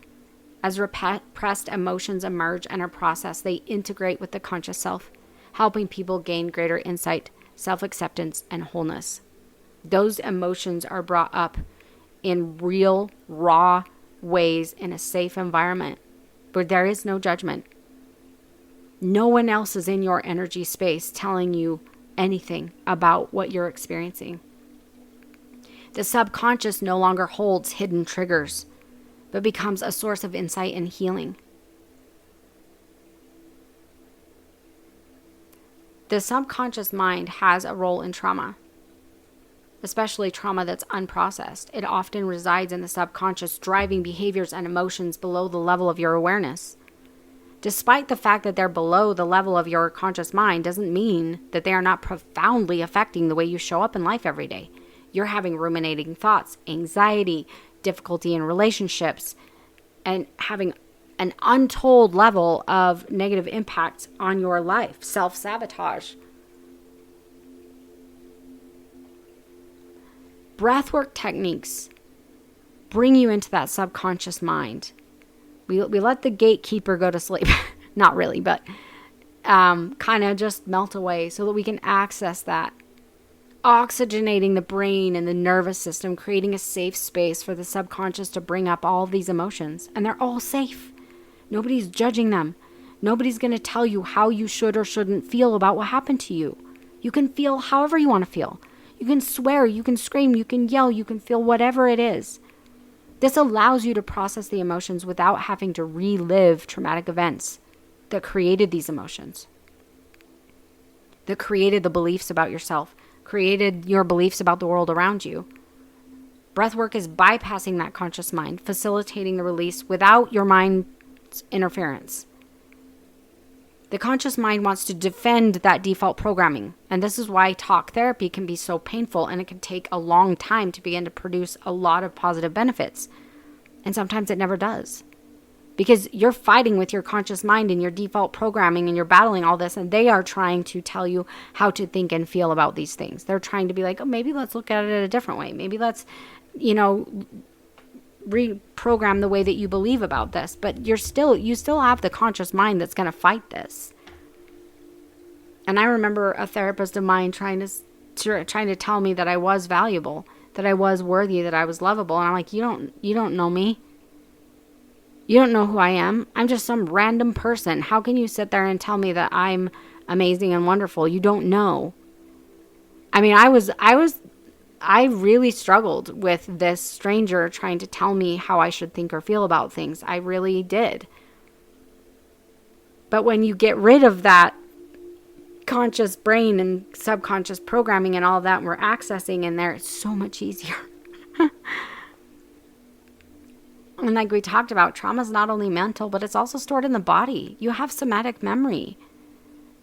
A: As repressed emotions emerge and are processed, they integrate with the conscious self, helping people gain greater insight, self-acceptance, and wholeness. Those emotions are brought up in real, raw ways in a safe environment where there is no judgment. No one else is in your energy space telling you anything about what you're experiencing. The subconscious no longer holds hidden triggers, but becomes a source of insight and healing. The subconscious mind has a role in trauma, especially trauma that's unprocessed. It often resides in the subconscious, driving behaviors and emotions below the level of your awareness. Despite the fact that they're below the level of your conscious mind doesn't mean that they are not profoundly affecting the way you show up in life every day. You're having ruminating thoughts, anxiety, difficulty in relationships, and having an untold level of negative impact on your life, self-sabotage. Breathwork techniques bring you into that subconscious mind. We let the gatekeeper go to sleep. Not really, but kind of just melt away so that we can access that. Oxygenating the brain and the nervous system, creating a safe space for the subconscious to bring up all of these emotions. And they're all safe. Nobody's judging them. Nobody's going to tell you how you should or shouldn't feel about what happened to you. You can feel however you want to feel. You can swear, you can scream, you can yell, you can feel whatever it is. This allows you to process the emotions without having to relive traumatic events that created these emotions, that created the beliefs about yourself, created your beliefs about the world around you. Breathwork is bypassing that conscious mind, facilitating the release without your mind's interference. The conscious mind wants to defend that default programming. And this is why talk therapy can be so painful, and it can take a long time to begin to produce a lot of positive benefits. And sometimes it never does. Because you're fighting with your conscious mind and your default programming, and you're battling all this, and they are trying to tell you how to think and feel about these things. They're trying to be like, oh, maybe let's look at it a different way. Maybe let's, reprogram the way that you believe about this. But you still have the conscious mind that's going to fight this. And I remember a therapist of mine trying to tell me that I was valuable, that I was worthy, that I was lovable. And I'm like, you don't know me. You don't know who I am. I'm just some random person. How can you sit there and tell me that I'm amazing and wonderful? You don't know. I mean, I was I really struggled with this stranger trying to tell me how I should think or feel about things. I really did. But when you get rid of that conscious brain and subconscious programming and all of that we're accessing in there, it's so much easier. And like we talked about, trauma is not only mental, but it's also stored in the body. You have somatic memory.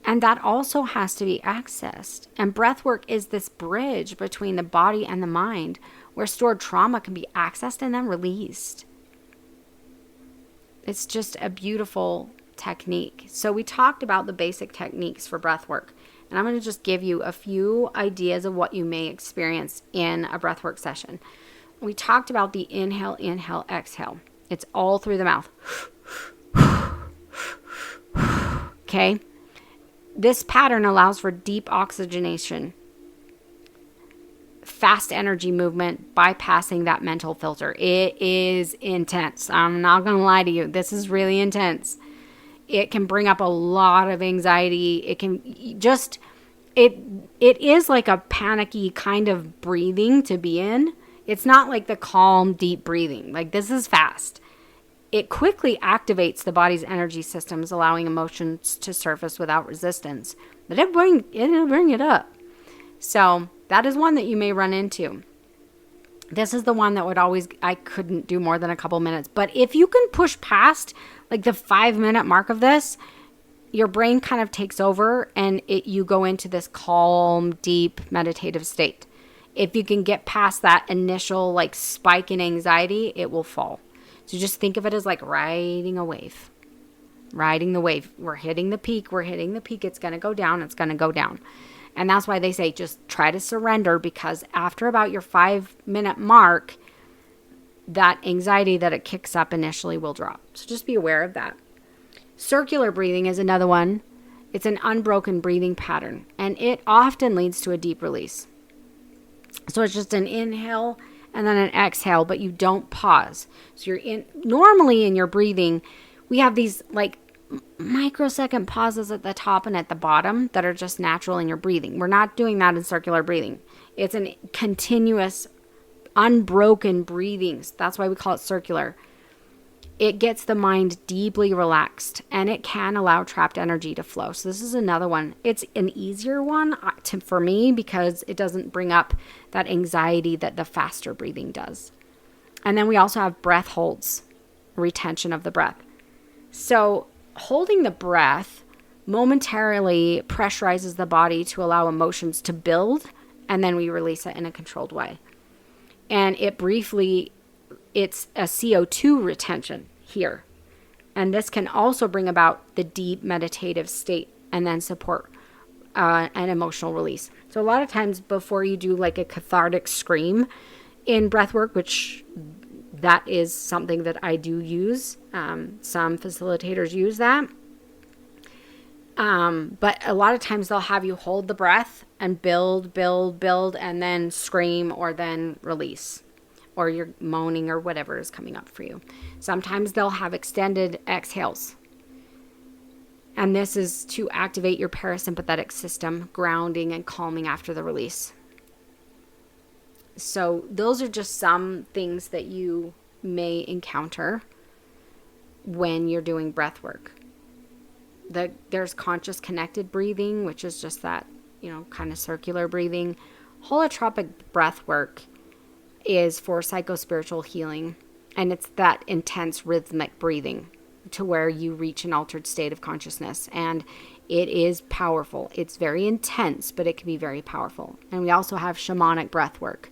A: And that also has to be accessed. And breath work is this bridge between the body and the mind where stored trauma can be accessed and then released. It's just a beautiful technique. So we talked about the basic techniques for breath work. And I'm going to just give you a few ideas of what you may experience in a breath work session. We talked about the inhale, exhale. It's all through the mouth. Okay? This pattern allows for deep oxygenation, fast energy movement, bypassing that mental filter. It is intense. I'm not going to lie to you. This is really intense. It can bring up a lot of anxiety. It can just, it is like a panicky kind of breathing to be in. It's not like the calm, deep breathing. Like this is fast. It quickly activates the body's energy systems, allowing emotions to surface without resistance. But it'll bring it up. So that is one that you may run into. This is the one that I couldn't do more than a couple minutes. But if you can push past like the 5-minute mark of this, your brain kind of takes over and you go into this calm, deep, meditative state. If you can get past that initial like spike in anxiety, it will fall. So just think of it as like riding a wave. Riding the wave. We're hitting the peak. It's going to go down. It's going to go down. And that's why they say just try to surrender, because after about your 5-minute mark, that anxiety that it kicks up initially will drop. So just be aware of that. Circular breathing is another one. It's an unbroken breathing pattern, and it often leads to a deep release. So it's just an inhale and then an exhale, but you don't pause. So normally in your breathing, we have these like microsecond pauses at the top and at the bottom that are just natural in your breathing. We're not doing that in circular breathing. It's a continuous, unbroken breathings. That's why we call it circular. It gets the mind deeply relaxed, and it can allow trapped energy to flow. So this is another one. It's an easier one for me because it doesn't bring up that anxiety that the faster breathing does. And then we also have breath holds, retention of the breath. So holding the breath momentarily pressurizes the body to allow emotions to build, and then we release it in a controlled way. And it's a CO2 retention here. And this can also bring about the deep meditative state and then support an emotional release. So a lot of times before you do like a cathartic scream in breath work, which that is something that I do use. Some facilitators use that. But a lot of times they'll have you hold the breath and build, and then scream or then release. Or you're moaning or whatever is coming up for you. Sometimes they'll have extended exhales. And this is to activate your parasympathetic system, grounding and calming after the release. So those are just some things that you may encounter when you're doing breath work. There's conscious connected breathing, which is just that, kind of circular breathing. Holotropic breath work is for psychospiritual healing, and it's that intense rhythmic breathing to where you reach an altered state of consciousness, and it is powerful. It's very intense, but it can be very powerful. And we also have shamanic breath work,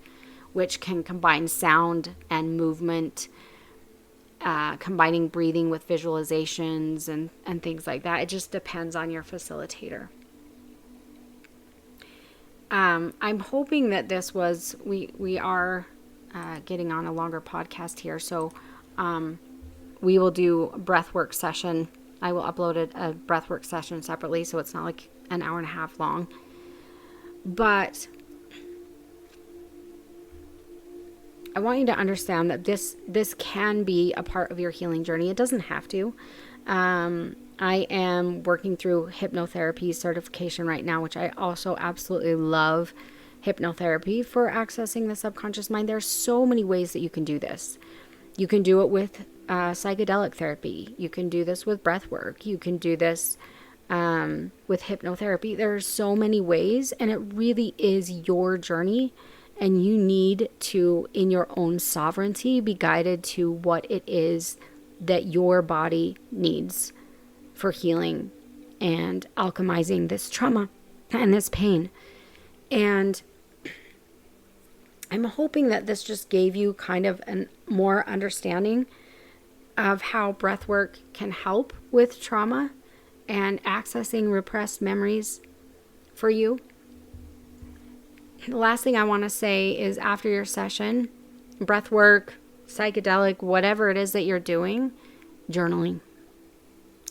A: which can combine sound and movement, combining breathing with visualizations and things like that. It just depends on your facilitator. I'm hoping that this was, we are getting on a longer podcast here. So we will do a breathwork session. I will upload a breathwork session separately, so it's not like an hour and a half long. But I want you to understand that this can be a part of your healing journey. It doesn't have to. I am working through hypnotherapy certification right now, which I also absolutely love. hypnotherapy for accessing the subconscious mind. There's so many ways that you can do this. You can do it with psychedelic therapy. You can do this with breath work. You can do this with hypnotherapy. There are so many ways, and it really is your journey. And you need to, in your own sovereignty, be guided to what it is that your body needs for healing and alchemizing this trauma and this pain. And I'm hoping that this just gave you kind of a more understanding of how breathwork can help with trauma and accessing repressed memories for you. The last thing I want to say is, after your session, breathwork, psychedelic, whatever it is that you're doing, journaling.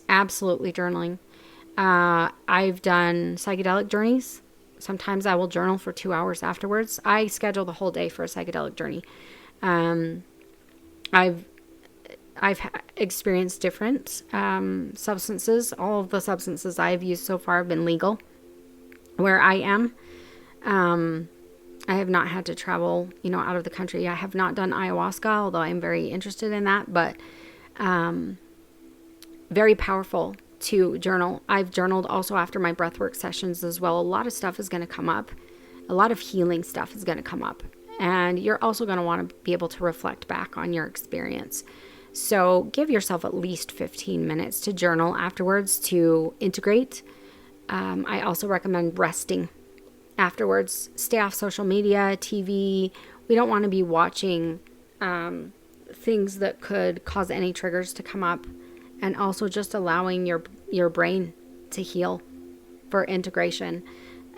A: Absolutely journaling. I've done psychedelic journeys. Sometimes I will journal for 2 hours afterwards. I schedule the whole day for a psychedelic journey. I've experienced different substances. All of the substances I've used so far have been legal where I am. I have not had to travel, out of the country. I have not done ayahuasca, although I'm very interested in that, but very powerful to journal. I've journaled also after my breathwork sessions as well. A lot of stuff is going to come up. A lot of healing stuff is going to come up. And you're also going to want to be able to reflect back on your experience. So give yourself at least 15 minutes to journal afterwards to integrate. I also recommend resting afterwards. Stay off social media, TV. We don't want to be watching things that could cause any triggers to come up. And also just allowing your brain to heal for integration.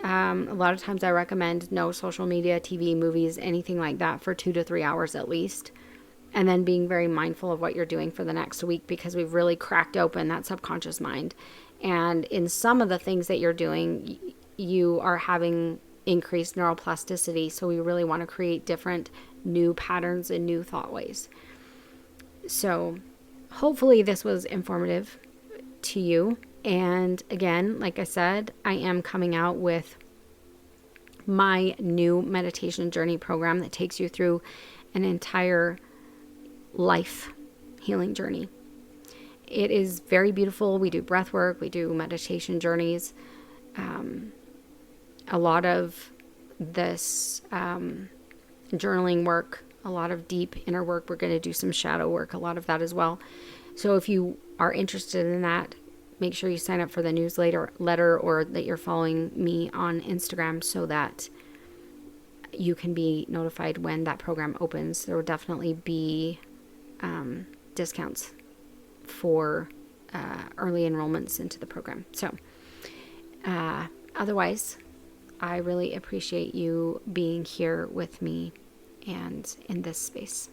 A: A lot of times I recommend no social media, TV, movies, anything like that for 2 to 3 hours at least. And then being very mindful of what you're doing for the next week, because we've really cracked open that subconscious mind. And in some of the things that you're doing, you are having increased neuroplasticity. So we really want to create different new patterns and new thought ways. So hopefully this was informative to you. And again, like I said, I am coming out with my new meditation journey program that takes you through an entire life healing journey. It is very beautiful. We do breath work. We do meditation journeys. A lot of this journaling work, a lot of deep inner work. We're going to do some shadow work, a lot of that as well. So if you are interested in that, make sure you sign up for the newsletter or that you're following me on Instagram so that you can be notified when that program opens. There will definitely be discounts for early enrollments into the program. So otherwise, I really appreciate you being here with me and in this space.